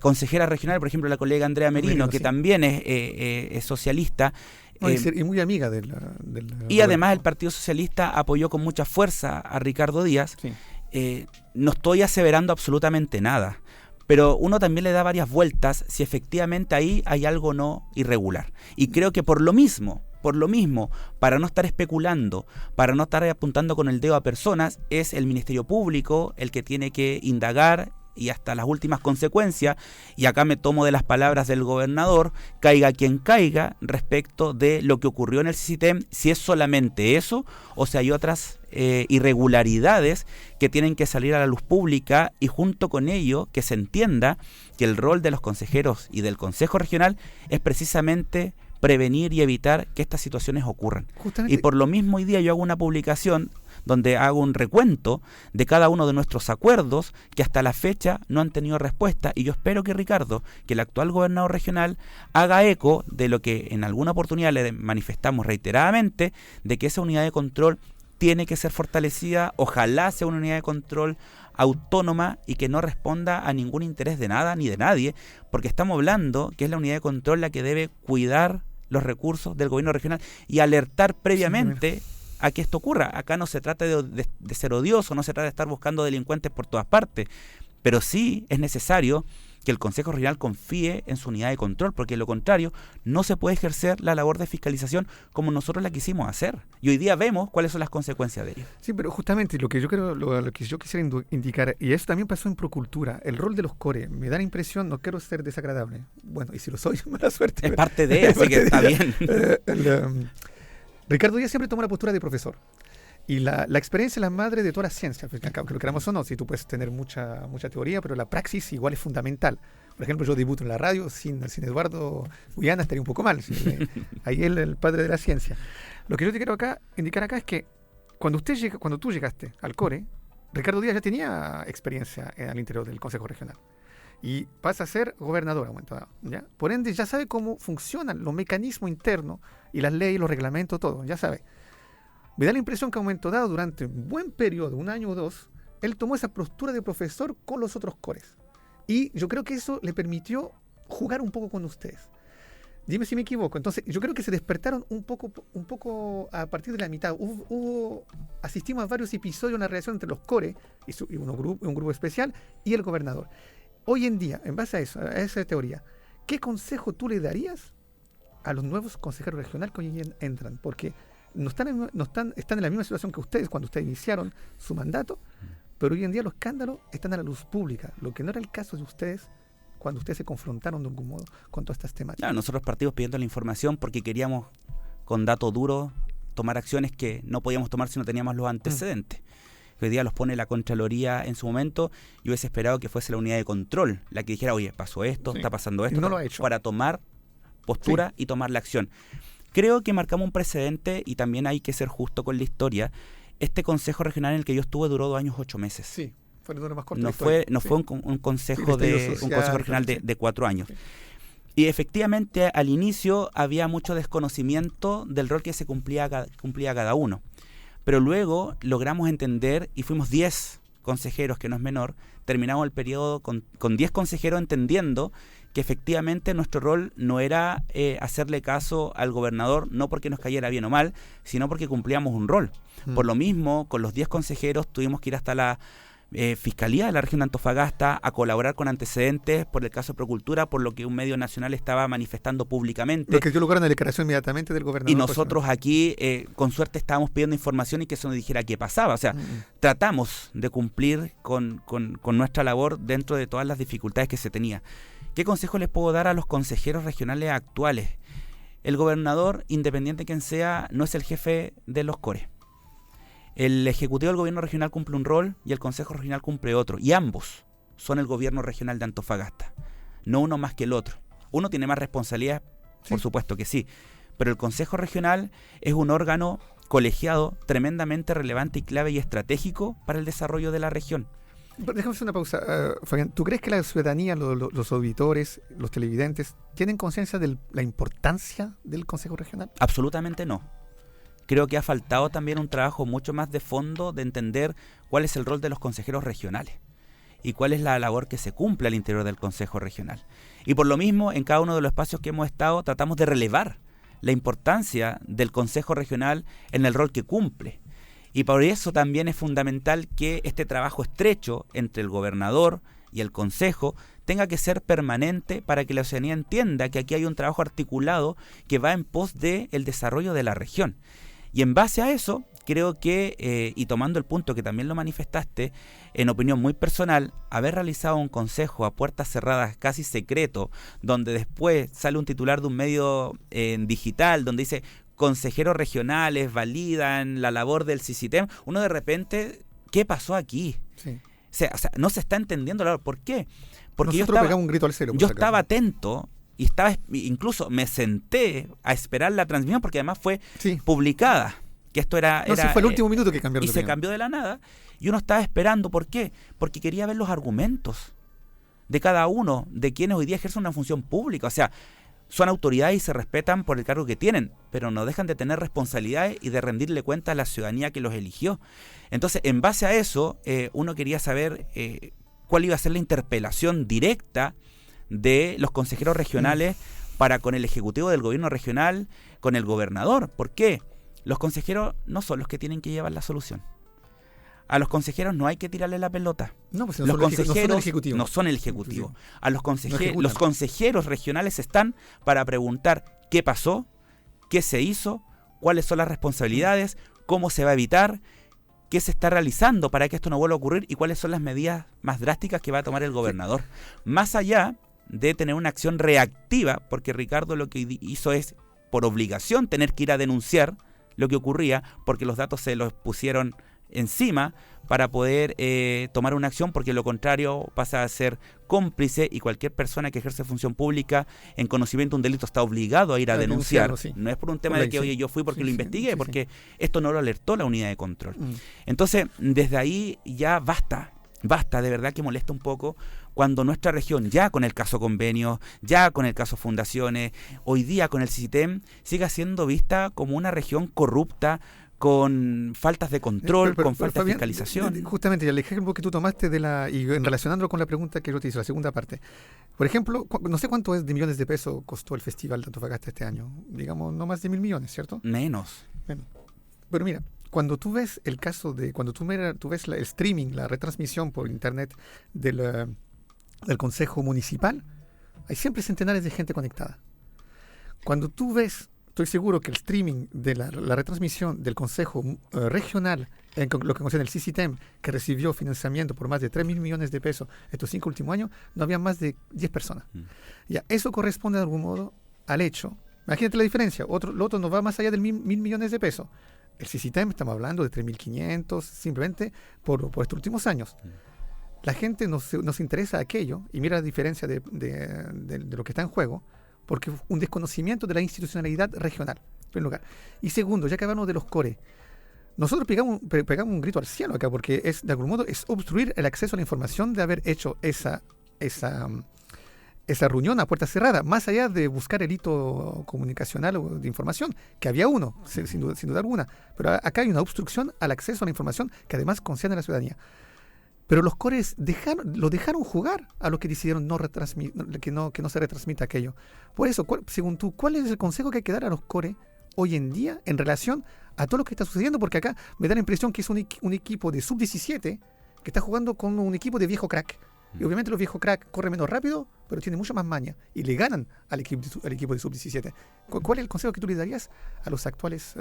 consejera regional, por ejemplo, la colega Andrea Merino, que también es socialista. Y muy amiga del y además el Partido Socialista apoyó con mucha fuerza a Ricardo Díaz. Sí. No estoy aseverando absolutamente nada, pero uno también le da varias vueltas si efectivamente ahí hay algo no irregular. Y creo que por lo mismo, para no estar especulando, para no estar apuntando con el dedo a personas, es el Ministerio Público el que tiene que indagar y hasta las últimas consecuencias, y acá me tomo de las palabras del gobernador, caiga quien caiga, respecto de lo que ocurrió en el CICITEM, si es solamente eso o si hay otras irregularidades que tienen que salir a la luz pública, y junto con ello que se entienda que el rol de los consejeros y del Consejo Regional es precisamente prevenir y evitar que estas situaciones ocurran. Justamente. Y por lo mismo hoy día yo hago una publicación donde hago un recuento de cada uno de nuestros acuerdos que hasta la fecha no han tenido respuesta, y yo espero que Ricardo, que el actual gobernador regional, haga eco de lo que en alguna oportunidad le manifestamos reiteradamente, de que esa unidad de control tiene que ser fortalecida, ojalá sea una unidad de control autónoma y que no responda a ningún interés de nada ni de nadie, porque estamos hablando que es la unidad de control la que debe cuidar los recursos del gobierno regional y alertar previamente a que esto ocurra. Acá no se trata de ser odioso, no se trata de estar buscando delincuentes por todas partes, pero sí es necesario que el Consejo Regional confíe en su unidad de control, porque de lo contrario no se puede ejercer la labor de fiscalización como nosotros la quisimos hacer. Y hoy día vemos cuáles son las consecuencias de ello. Sí, pero justamente lo que yo quisiera indicar, y eso también pasó en Procultura, el rol de los core, me da la impresión, no quiero ser desagradable, bueno, y si lo soy, mala suerte. Es parte de, así que está bien. Ricardo Díaz siempre tomó la postura de profesor. Y la experiencia es la madre de toda la ciencia, que lo queramos o no. Si tú puedes tener mucha teoría, pero la praxis igual es fundamental. Por ejemplo, yo debuto en la radio, sin Eduardo Guyana estaría un poco mal. Ahí él el padre de la ciencia. Lo que yo te quiero indicar acá es que cuando tú llegaste al CORE, Ricardo Díaz ya tenía experiencia al interior del Consejo Regional. Y pasa a ser gobernador a un momento dado, ¿ya? Por ende, ya sabe cómo funcionan los mecanismos internos y las leyes, los reglamentos, todo, ya sabe. Me da la impresión que a un momento dado, durante un buen periodo, 1 año o 2, él tomó esa postura de profesor con los otros cores. Y yo creo que eso le permitió jugar un poco con ustedes. Dime si me equivoco. Entonces, yo creo que se despertaron un poco a partir de la mitad. Asistimos a varios episodios, una relación entre los core y un grupo especial y el gobernador. Hoy en día, en base a eso, a esa teoría, ¿qué consejo tú le darías a los nuevos consejeros regionales que hoy entran? Porque están en la misma situación que ustedes cuando ustedes iniciaron su mandato, pero hoy en día los escándalos están a la luz pública, lo que no era el caso de ustedes cuando ustedes se confrontaron de algún modo con todas estas temáticas. Claro, nosotros partimos pidiendo la información porque queríamos, con datos duros, tomar acciones que no podíamos tomar si no teníamos los antecedentes. Hoy día los pone la Contraloría en su momento. Yo hubiese esperado que fuese la unidad de control la que dijera, oye, pasó esto, está pasando esto, no lo ha hecho, para tomar postura y tomar la acción. Creo que marcamos un precedente y también hay que ser justo con la historia. Este Consejo Regional en el que yo estuve duró 2 años 8 meses. Sí. No fue un consejo regional de 4 años. Sí. Y efectivamente al inicio había mucho desconocimiento del rol que se cumplía cada uno. Pero luego logramos entender y fuimos 10 consejeros, que no es menor, terminamos el periodo con 10 consejeros entendiendo que efectivamente nuestro rol no era hacerle caso al gobernador, no porque nos cayera bien o mal, sino porque cumplíamos un rol. Por lo mismo, con los 10 consejeros tuvimos que ir hasta la Fiscalía de la región de Antofagasta a colaborar con antecedentes por el caso de Procultura, por lo que un medio nacional estaba manifestando públicamente. Lo que dio lugar a una declaración inmediatamente del gobernador. Y nosotros aquí, con suerte, estábamos pidiendo información y que eso nos dijera qué pasaba. O sea, tratamos de cumplir con nuestra labor dentro de todas las dificultades que se tenía. ¿Qué consejo les puedo dar a los consejeros regionales actuales? El gobernador, independiente de quien sea, no es el jefe de los CORE. El Ejecutivo del Gobierno Regional cumple un rol y el Consejo Regional cumple otro. Y ambos son el Gobierno Regional de Antofagasta. No uno más que el otro. Uno tiene más responsabilidad, por supuesto que sí. Pero el Consejo Regional es un órgano colegiado tremendamente relevante y clave y estratégico para el desarrollo de la región. Déjame hacer una pausa, Fabián. ¿Tú crees que la ciudadanía, los auditores, los televidentes, tienen conciencia de la importancia del Consejo Regional? Absolutamente no. Creo que ha faltado también un trabajo mucho más de fondo de entender cuál es el rol de los consejeros regionales y cuál es la labor que se cumple al interior del Consejo Regional. Y por lo mismo, en cada uno de los espacios que hemos estado, tratamos de relevar la importancia del Consejo Regional en el rol que cumple. Y por eso también es fundamental que este trabajo estrecho entre el gobernador y el Consejo tenga que ser permanente para que la ciudadanía entienda que aquí hay un trabajo articulado que va en pos del desarrollo de la región. Y en base a eso, creo que, y tomando el punto que también lo manifestaste, en opinión muy personal, haber realizado un consejo a puertas cerradas, casi secreto, donde después sale un titular de un medio digital, donde dice consejeros regionales validan la labor del CICITEM, uno de repente, ¿qué pasó aquí? Sí. O sea, no se está entendiendo la labor. ¿Por qué? Porque nosotros pegamos un grito al cielo. Yo estaba atento y incluso me senté a esperar la transmisión porque además fue publicada, que esto era fue el último minuto que cambiaron. Y se cambió de la nada y uno estaba esperando. ¿Por qué? Porque quería ver los argumentos de cada uno, de quienes hoy día ejercen una función pública. O sea, son autoridades y se respetan por el cargo que tienen, pero no dejan de tener responsabilidades y de rendirle cuenta a la ciudadanía que los eligió. Entonces, en base a eso, uno quería saber cuál iba a ser la interpelación directa de los consejeros regionales para con el Ejecutivo del Gobierno Regional, con el gobernador. ¿Por qué? Los consejeros no son los que tienen que llevar la solución. A los consejeros no hay que tirarle la pelota. No, pues los consejeros no son el Ejecutivo. A los consejeros regionales están para preguntar qué pasó, qué se hizo, cuáles son las responsabilidades, cómo se va a evitar, qué se está realizando para que esto no vuelva a ocurrir y cuáles son las medidas más drásticas que va a tomar el gobernador. Más allá de tener una acción reactiva, porque Ricardo lo que hizo es, por obligación, tener que ir a denunciar lo que ocurría, porque los datos se los pusieron encima para poder tomar una acción, porque lo contrario pasa a ser cómplice y cualquier persona que ejerce función pública en conocimiento de un delito está obligado a ir a denunciar. No es por un tema de que, oye, yo fui porque lo investigué, porque esto no lo alertó la unidad de control. Entonces, desde ahí ya basta, de verdad que molesta un poco cuando nuestra región, ya con el caso convenio, ya con el caso fundaciones, hoy día con el CICITEM, siga siendo vista como una región corrupta, con faltas de control, con faltas de Fabián, fiscalización. Justamente, el ejemplo que tú tomaste y relacionándolo con la pregunta que yo te hice, la segunda parte. Por ejemplo, no sé cuánto es de millones de pesos costó el Festival de Antofagasta este año. Digamos, no más de 1.000 millones, ¿cierto? Menos. Pero mira, cuando tú ves el caso cuando tú ves el streaming, la retransmisión por internet del Consejo Municipal, hay siempre centenares de gente conectada. Cuando tú ves, estoy seguro que el streaming de la retransmisión del Consejo Regional, en lo que concierne el CICITEM, que recibió financiamiento por más de 3.000 millones de pesos estos 5 últimos años, no había más de 10 personas. Ya, eso corresponde de algún modo al hecho. Imagínate la diferencia. Lo otro no va más allá de 1.000 millones de pesos. El CICITEM, estamos hablando de 3.500 simplemente por estos últimos años. La gente no se interesa a aquello y mira la diferencia de lo que está en juego, porque un desconocimiento de la institucionalidad regional, en primer lugar. Y segundo, ya que hablamos de los core, nosotros pegamos un grito al cielo acá, porque de algún modo es obstruir el acceso a la información de haber hecho esa reunión a puerta cerrada, más allá de buscar el hito comunicacional o de información, que había uno, sin duda alguna. Pero acá hay una obstrucción al acceso a la información que además concierne a la ciudadanía. Pero los cores lo dejaron jugar a los que decidieron que no se retransmita aquello. Por eso, según tú, ¿cuál es el consejo que hay que dar a los cores hoy en día en relación a todo lo que está sucediendo? Porque acá me da la impresión que es un equipo de sub-17 que está jugando con un equipo de viejo crack. Y obviamente los viejos crack corren menos rápido, pero tienen mucha más maña. Y le ganan al equipo de sub-17. ¿Cuál es el consejo que tú le darías a los actuales,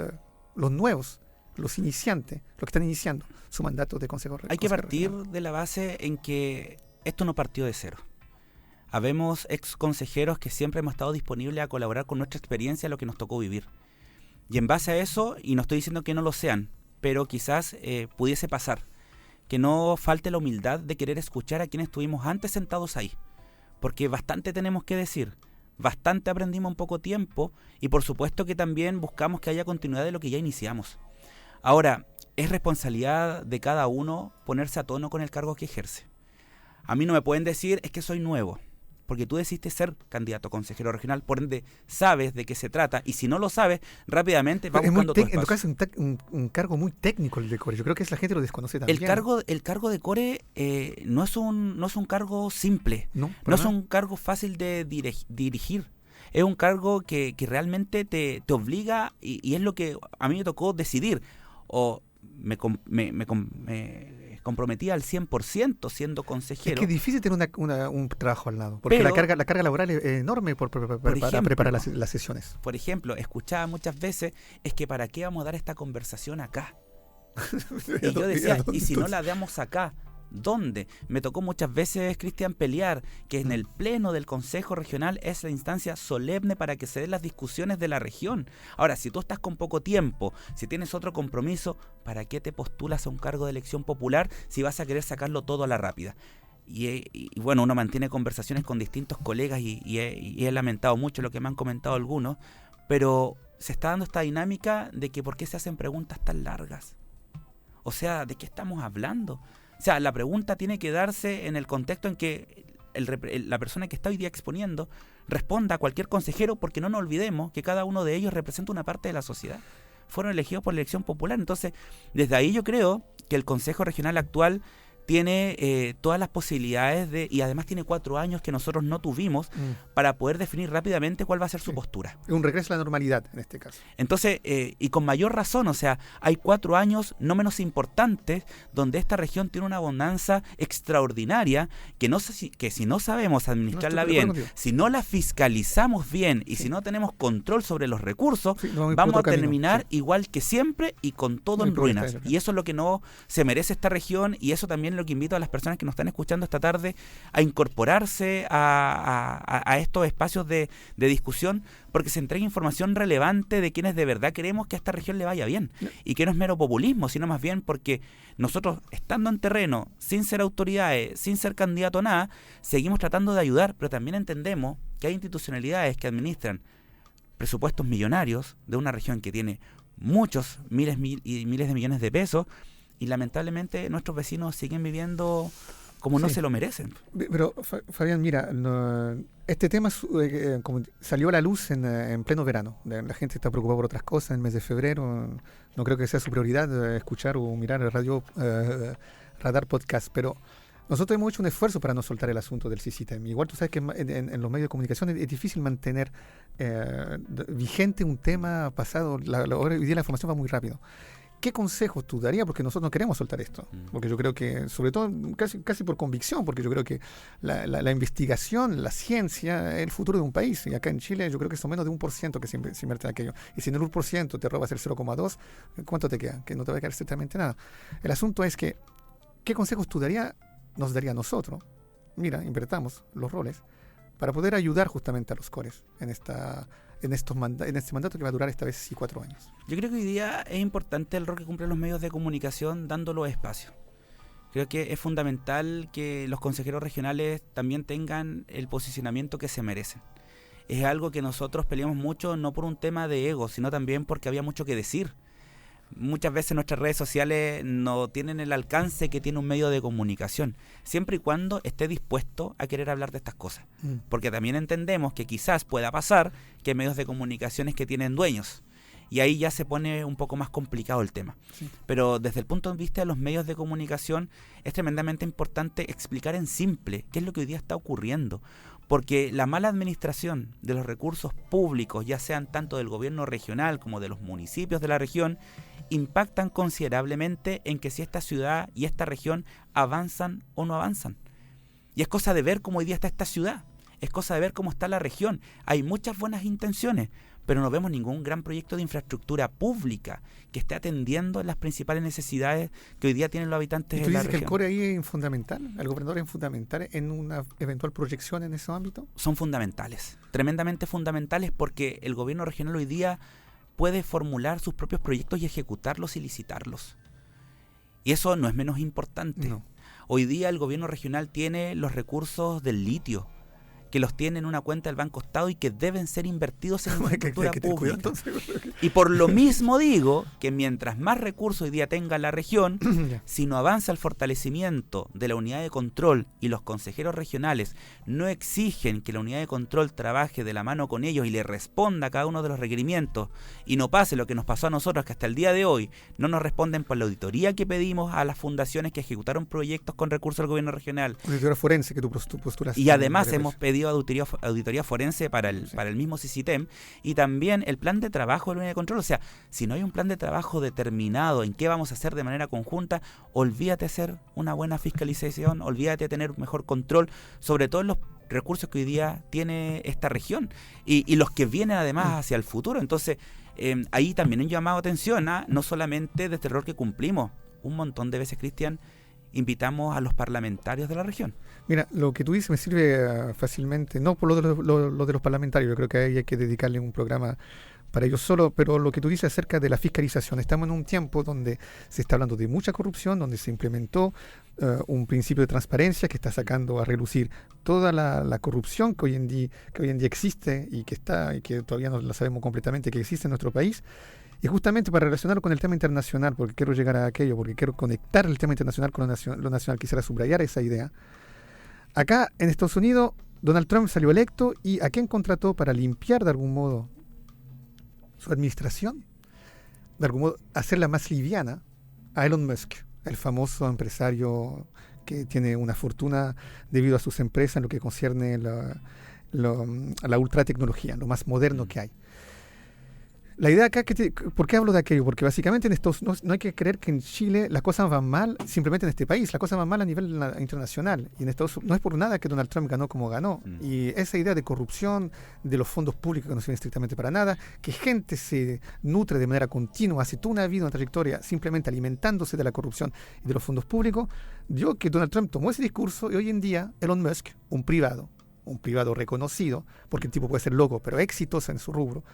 los nuevos, los iniciantes, los que están iniciando su mandato de consejo regional? Hay que partir de la base en que esto no partió de cero. Habemos ex consejeros que siempre hemos estado disponibles a colaborar con nuestra experiencia, lo que nos tocó vivir. Y en base a eso, y no estoy diciendo que no lo sean, pero quizás pudiese pasar, que no falte la humildad de querer escuchar a quienes estuvimos antes sentados ahí. Porque bastante tenemos que decir, bastante aprendimos en poco tiempo, y por supuesto que también buscamos que haya continuidad de lo que ya iniciamos. Ahora, es responsabilidad de cada uno ponerse a tono con el cargo que ejerce. A mí no me pueden decir, es que soy nuevo, porque tú decidiste ser candidato a consejero regional, por ende sabes de qué se trata, y si no lo sabes, rápidamente va buscando tu espacio. En tu caso es un cargo muy técnico el de core. Yo creo que la gente lo desconoce también. El cargo de core no es un cargo simple, no es un cargo fácil de dirigir. Es un cargo que realmente te obliga, y es lo que a mí me tocó decidir. O me comprometía al 100% siendo consejero. Es que es difícil tener un trabajo al lado, porque la carga laboral es enorme para preparar las sesiones. Por ejemplo, escuchaba muchas veces, es que ¿para qué vamos a dar esta conversación acá? Y yo decía, ¿y si no la damos acá? ¿Dónde? Me tocó muchas veces, Cristian, pelear que en el pleno del Consejo Regional es la instancia solemne para que se den las discusiones de la región. Ahora, si tú estás con poco tiempo, si tienes otro compromiso, ¿para qué te postulas a un cargo de elección popular si vas a querer sacarlo todo a la rápida? Y bueno, uno mantiene conversaciones con distintos colegas y he lamentado mucho lo que me han comentado algunos, pero se está dando esta dinámica de que ¿por qué se hacen preguntas tan largas? O sea, ¿de qué estamos hablando? O sea, la pregunta tiene que darse en el contexto en que la persona que está hoy día exponiendo responda a cualquier consejero, porque no nos olvidemos que cada uno de ellos representa una parte de la sociedad. Fueron elegidos por elección popular. Entonces, desde ahí yo creo que el Consejo Regional actual tiene todas las posibilidades y además tiene 4 años que nosotros no tuvimos para poder definir rápidamente cuál va a ser su postura. Un regreso a la normalidad en este caso. Entonces, y con mayor razón, o sea, hay 4 años no menos importantes donde esta región tiene una abundancia extraordinaria que si no sabemos administrarla bien, si no la fiscalizamos bien y si no tenemos control sobre los recursos, vamos a terminar igual que siempre y con todo en ruinas. Y eso es lo que no se merece esta región, y eso también lo que invito a las personas que nos están escuchando esta tarde a incorporarse a estos espacios de discusión, porque se entrega información relevante de quienes de verdad queremos que a esta región le vaya bien, y que no es mero populismo, sino más bien porque nosotros, estando en terreno, sin ser autoridades, sin ser candidato a nada, seguimos tratando de ayudar, pero también entendemos que hay institucionalidades que administran presupuestos millonarios de una región que tiene muchos miles y miles de millones de pesos, y lamentablemente nuestros vecinos siguen viviendo como no se lo merecen. Pero, Fabián, mira, este tema como salió a la luz en pleno verano. La gente está preocupada por otras cosas en el mes de febrero. No creo que sea su prioridad escuchar o mirar el Radar Podcast, pero nosotros hemos hecho un esfuerzo para no soltar el asunto del CICITEM. Igual tú sabes que en los medios de comunicación es difícil mantener vigente un tema pasado. Hoy día la información va muy rápido. ¿Qué consejos tú darías? Porque nosotros no queremos soltar esto. Porque yo creo que, sobre todo, casi por convicción, porque yo creo que la investigación, la ciencia, es el futuro de un país. Y acá en Chile yo creo que son menos de 1% que se invierte en aquello. Y si en el 1% te robas el 0,2%, ¿cuánto te queda? Que no te va a quedar exactamente nada. El asunto es que, ¿qué consejos tú nos daría a nosotros? Mira, invertamos los roles para poder ayudar justamente a los cores en este mandato que va a durar esta vez sí 4 años. Yo creo que hoy día es importante el rol que cumplen los medios de comunicación dándolo espacio. Creo que es fundamental que los consejeros regionales también tengan el posicionamiento que se merecen. Es algo que nosotros peleamos mucho, no por un tema de ego, sino también porque había mucho que decir. Muchas veces nuestras redes sociales no tienen el alcance que tiene un medio de comunicación, siempre y cuando esté dispuesto a querer hablar de estas cosas. Porque también entendemos que quizás pueda pasar que hay medios de comunicaciones que tienen dueños, y ahí ya se pone un poco más complicado el tema. Sí. Pero desde el punto de vista de los medios de comunicación es tremendamente importante explicar en simple qué es lo que hoy día está ocurriendo. Porque la mala administración de los recursos públicos, ya sean tanto del gobierno regional como de los municipios de la región, impactan considerablemente en que si esta ciudad y esta región avanzan o no avanzan. Y es cosa de ver cómo hoy día está esta ciudad, es cosa de ver cómo está la región. Hay muchas buenas intenciones, pero no vemos ningún gran proyecto de infraestructura pública que esté atendiendo las principales necesidades que hoy día tienen los habitantes de la región. ¿Tú dices que el core ahí es fundamental? ¿El gobernador es fundamental en una eventual proyección en ese ámbito? Son fundamentales, tremendamente fundamentales, porque el gobierno regional hoy día puede formular sus propios proyectos y ejecutarlos y licitarlos. Y eso no es menos importante. No. Hoy día el gobierno regional tiene los recursos del litio, que los tiene en una cuenta del Banco Estado y que deben ser invertidos en infraestructura pública. Y por lo mismo digo que mientras más recursos hoy día tenga la región, si no avanza el fortalecimiento de la unidad de control y los consejeros regionales no exigen que la unidad de control trabaje de la mano con ellos y le responda a cada uno de los requerimientos, y no pase lo que nos pasó a nosotros, que hasta el día de hoy no nos responden por la auditoría que pedimos a las fundaciones que ejecutaron proyectos con recursos del gobierno regional. Auditoría forense que tú postulas. Y además hemos pedido auditoría forense para el mismo CICITEM, y también el plan de trabajo de la unidad de control. O sea, si no hay un plan de trabajo determinado en qué vamos a hacer de manera conjunta, olvídate de hacer una buena fiscalización, olvídate de tener mejor control sobre todos los recursos que hoy día tiene esta región y los que vienen además hacia el futuro. Entonces, ahí también un llamado a atención, no solamente de este rol que cumplimos un montón de veces, Cristian, invitamos a los parlamentarios de la región. Mira, lo que tú dices me sirve fácilmente, no por lo de los parlamentarios, yo creo que ahí hay que dedicarle un programa para ellos solo, pero lo que tú dices acerca de la fiscalización, estamos en un tiempo donde se está hablando de mucha corrupción, donde se implementó un principio de transparencia que está sacando a relucir toda la corrupción que hoy en día existe y que todavía no la sabemos completamente que existe en nuestro país. Y justamente para relacionarlo con el tema internacional, porque quiero llegar a aquello, porque quiero conectar el tema internacional con lo nacional, quisiera subrayar esa idea. Acá en Estados Unidos, Donald Trump salió electo, y ¿a quién contrató para limpiar de algún modo su administración? De algún modo hacerla más liviana, a Elon Musk, el famoso empresario que tiene una fortuna debido a sus empresas en lo que concierne a la ultratecnología, lo más moderno que hay. La idea acá, ¿por qué hablo de aquello? Porque básicamente no hay que creer que en Chile las cosas van mal simplemente en este país, las cosas van mal a nivel internacional. Y en Estados Unidos no es por nada que Donald Trump ganó como ganó. Y esa idea de corrupción, de los fondos públicos que no sirven estrictamente para nada, que gente se nutre de manera continua, hace toda una vida, una trayectoria, simplemente alimentándose de la corrupción y de los fondos públicos, dio que Donald Trump tomó ese discurso, y hoy en día Elon Musk, un privado reconocido, porque el tipo puede ser loco, pero exitoso en su rubro,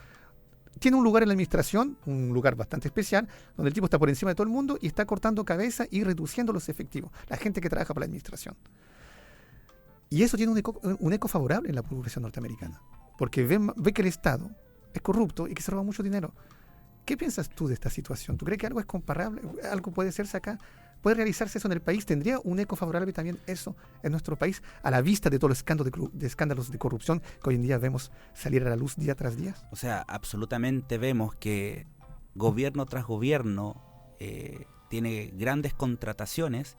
tiene un lugar en la administración, un lugar bastante especial, donde el tipo está por encima de todo el mundo y está cortando cabeza y reduciendo los efectivos, la gente que trabaja para la administración. Y eso tiene un eco favorable en la población norteamericana, porque ve que el Estado es corrupto y que se roba mucho dinero. ¿Qué piensas tú de esta situación? ¿Tú crees que algo es comparable? ¿Algo puede hacerse acá ¿Puede realizarse eso en el país? ¿Tendría un eco favorable también eso en nuestro país a la vista de todos los escándalos de corrupción que hoy en día vemos salir a la luz día tras día? O sea, absolutamente vemos que gobierno tras gobierno tiene grandes contrataciones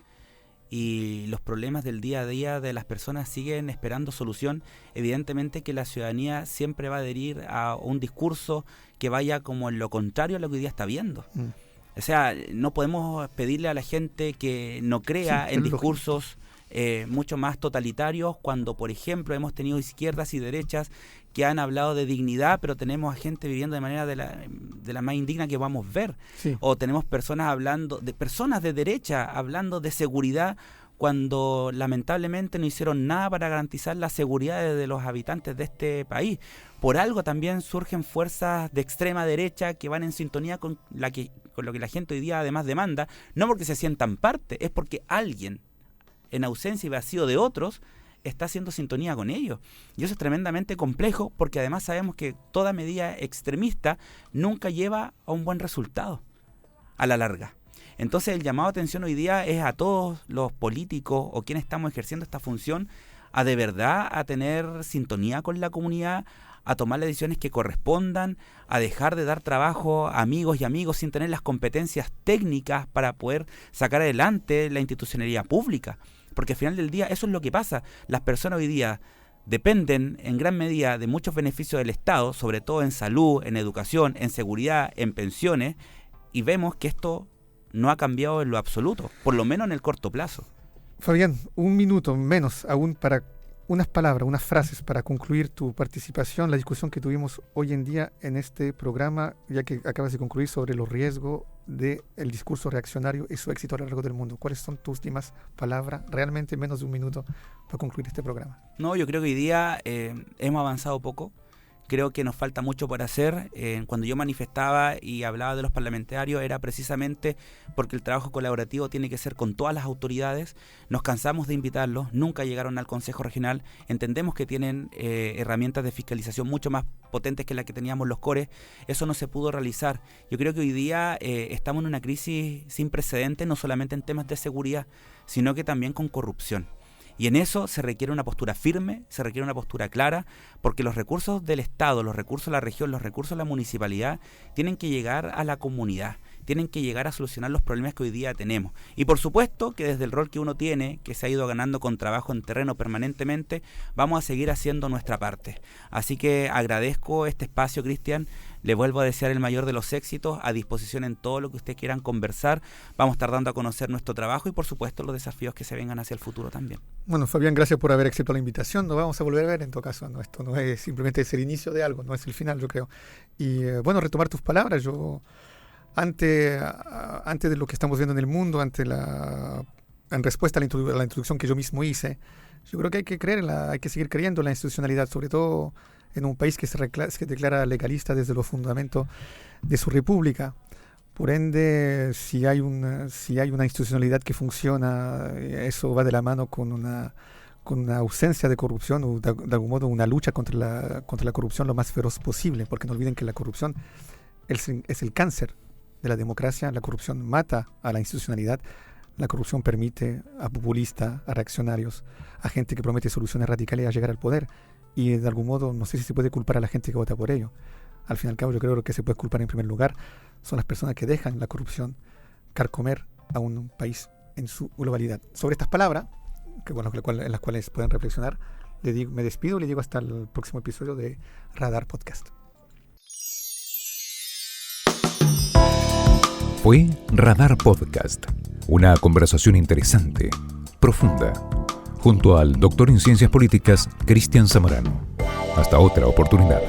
y los problemas del día a día de las personas siguen esperando solución. Evidentemente que la ciudadanía siempre va a adherir a un discurso que vaya como en lo contrario a lo que hoy día está viendo. O sea, no podemos pedirle a la gente que no crea en discursos mucho más totalitarios cuando, por ejemplo, hemos tenido izquierdas y derechas que han hablado de dignidad, pero tenemos a gente viviendo de manera de la más indigna que vamos a ver. Sí. O tenemos personas de derecha hablando de seguridad cuando lamentablemente no hicieron nada para garantizar la seguridad de los habitantes de este país. Por algo también surgen fuerzas de extrema derecha que van en sintonía con lo que la gente hoy día además demanda, no porque se sientan parte, es porque alguien, en ausencia y vacío de otros, está haciendo sintonía con ellos. Y eso es tremendamente complejo porque además sabemos que toda medida extremista nunca lleva a un buen resultado a la larga. Entonces el llamado a atención hoy día es a todos los políticos o quienes estamos ejerciendo esta función a de verdad a tener sintonía con la comunidad, a tomar las decisiones que correspondan, a dejar de dar trabajo a amigos y amigos sin tener las competencias técnicas para poder sacar adelante la institucionalidad pública. Porque al final del día eso es lo que pasa. Las personas hoy día dependen en gran medida de muchos beneficios del Estado, sobre todo en salud, en educación, en seguridad, en pensiones, y vemos que esto no ha cambiado en lo absoluto, por lo menos en el corto plazo. Fabián, un minuto menos aún para unas palabras, unas frases para concluir tu participación, la discusión que tuvimos hoy en día en este programa, ya que acabas de concluir sobre los riesgos del discurso reaccionario y su éxito a lo largo del mundo. ¿Cuáles son tus últimas palabras, realmente menos de un minuto, para concluir este programa? No, yo creo que hoy día hemos avanzado poco. Creo que nos falta mucho por hacer. Cuando yo manifestaba y hablaba de los parlamentarios era precisamente porque el trabajo colaborativo tiene que ser con todas las autoridades. Nos cansamos de invitarlos, nunca llegaron al Consejo Regional. Entendemos que tienen herramientas de fiscalización mucho más potentes que las que teníamos los CORES. Eso no se pudo realizar. Yo creo que hoy día estamos en una crisis sin precedentes, no solamente en temas de seguridad, sino que también con corrupción. Y en eso se requiere una postura firme, se requiere una postura clara, porque los recursos del Estado, los recursos de la región, los recursos de la municipalidad, tienen que llegar a la comunidad, tienen que llegar a solucionar los problemas que hoy día tenemos. Y por supuesto que desde el rol que uno tiene, que se ha ido ganando con trabajo en terreno permanentemente, vamos a seguir haciendo nuestra parte. Así que agradezco este espacio, Cristian. Le vuelvo a desear el mayor de los éxitos, a disposición en todo lo que ustedes quieran conversar. Vamos a estar dando a conocer nuestro trabajo y por supuesto los desafíos que se vengan hacia el futuro también. Bueno, Fabián, gracias por haber aceptado la invitación. Nos vamos a volver a ver en todo caso. No, esto no es simplemente el inicio de algo, no es el final, yo creo. Y bueno, retomar tus palabras. Yo, antes de lo que estamos viendo en el mundo, en respuesta a la introducción que yo mismo hice, yo creo que hay que hay que seguir creyendo en la institucionalidad, sobre todo en un país que se declara legalista desde los fundamentos de su república. Por ende, si hay una institucionalidad que funciona, eso va de la mano con una ausencia de corrupción o de algún modo una lucha contra la corrupción lo más feroz posible, porque no olviden que la corrupción es el cáncer de la democracia. La corrupción mata a la institucionalidad. La corrupción permite a populistas, a reaccionarios, a gente que promete soluciones radicales a llegar al poder. Y de algún modo no sé si se puede culpar a la gente que vota por ello. Al fin y al cabo yo creo que lo que se puede culpar en primer lugar son las personas que dejan la corrupción carcomer a un país en su globalidad. Sobre estas palabras, en las cuales pueden reflexionar, me despido y le digo hasta el próximo episodio de Radar Podcast. Fue Radar Podcast, una conversación interesante, profunda, junto al doctor en Ciencias Políticas, Cristian Zamorano. Hasta otra oportunidad.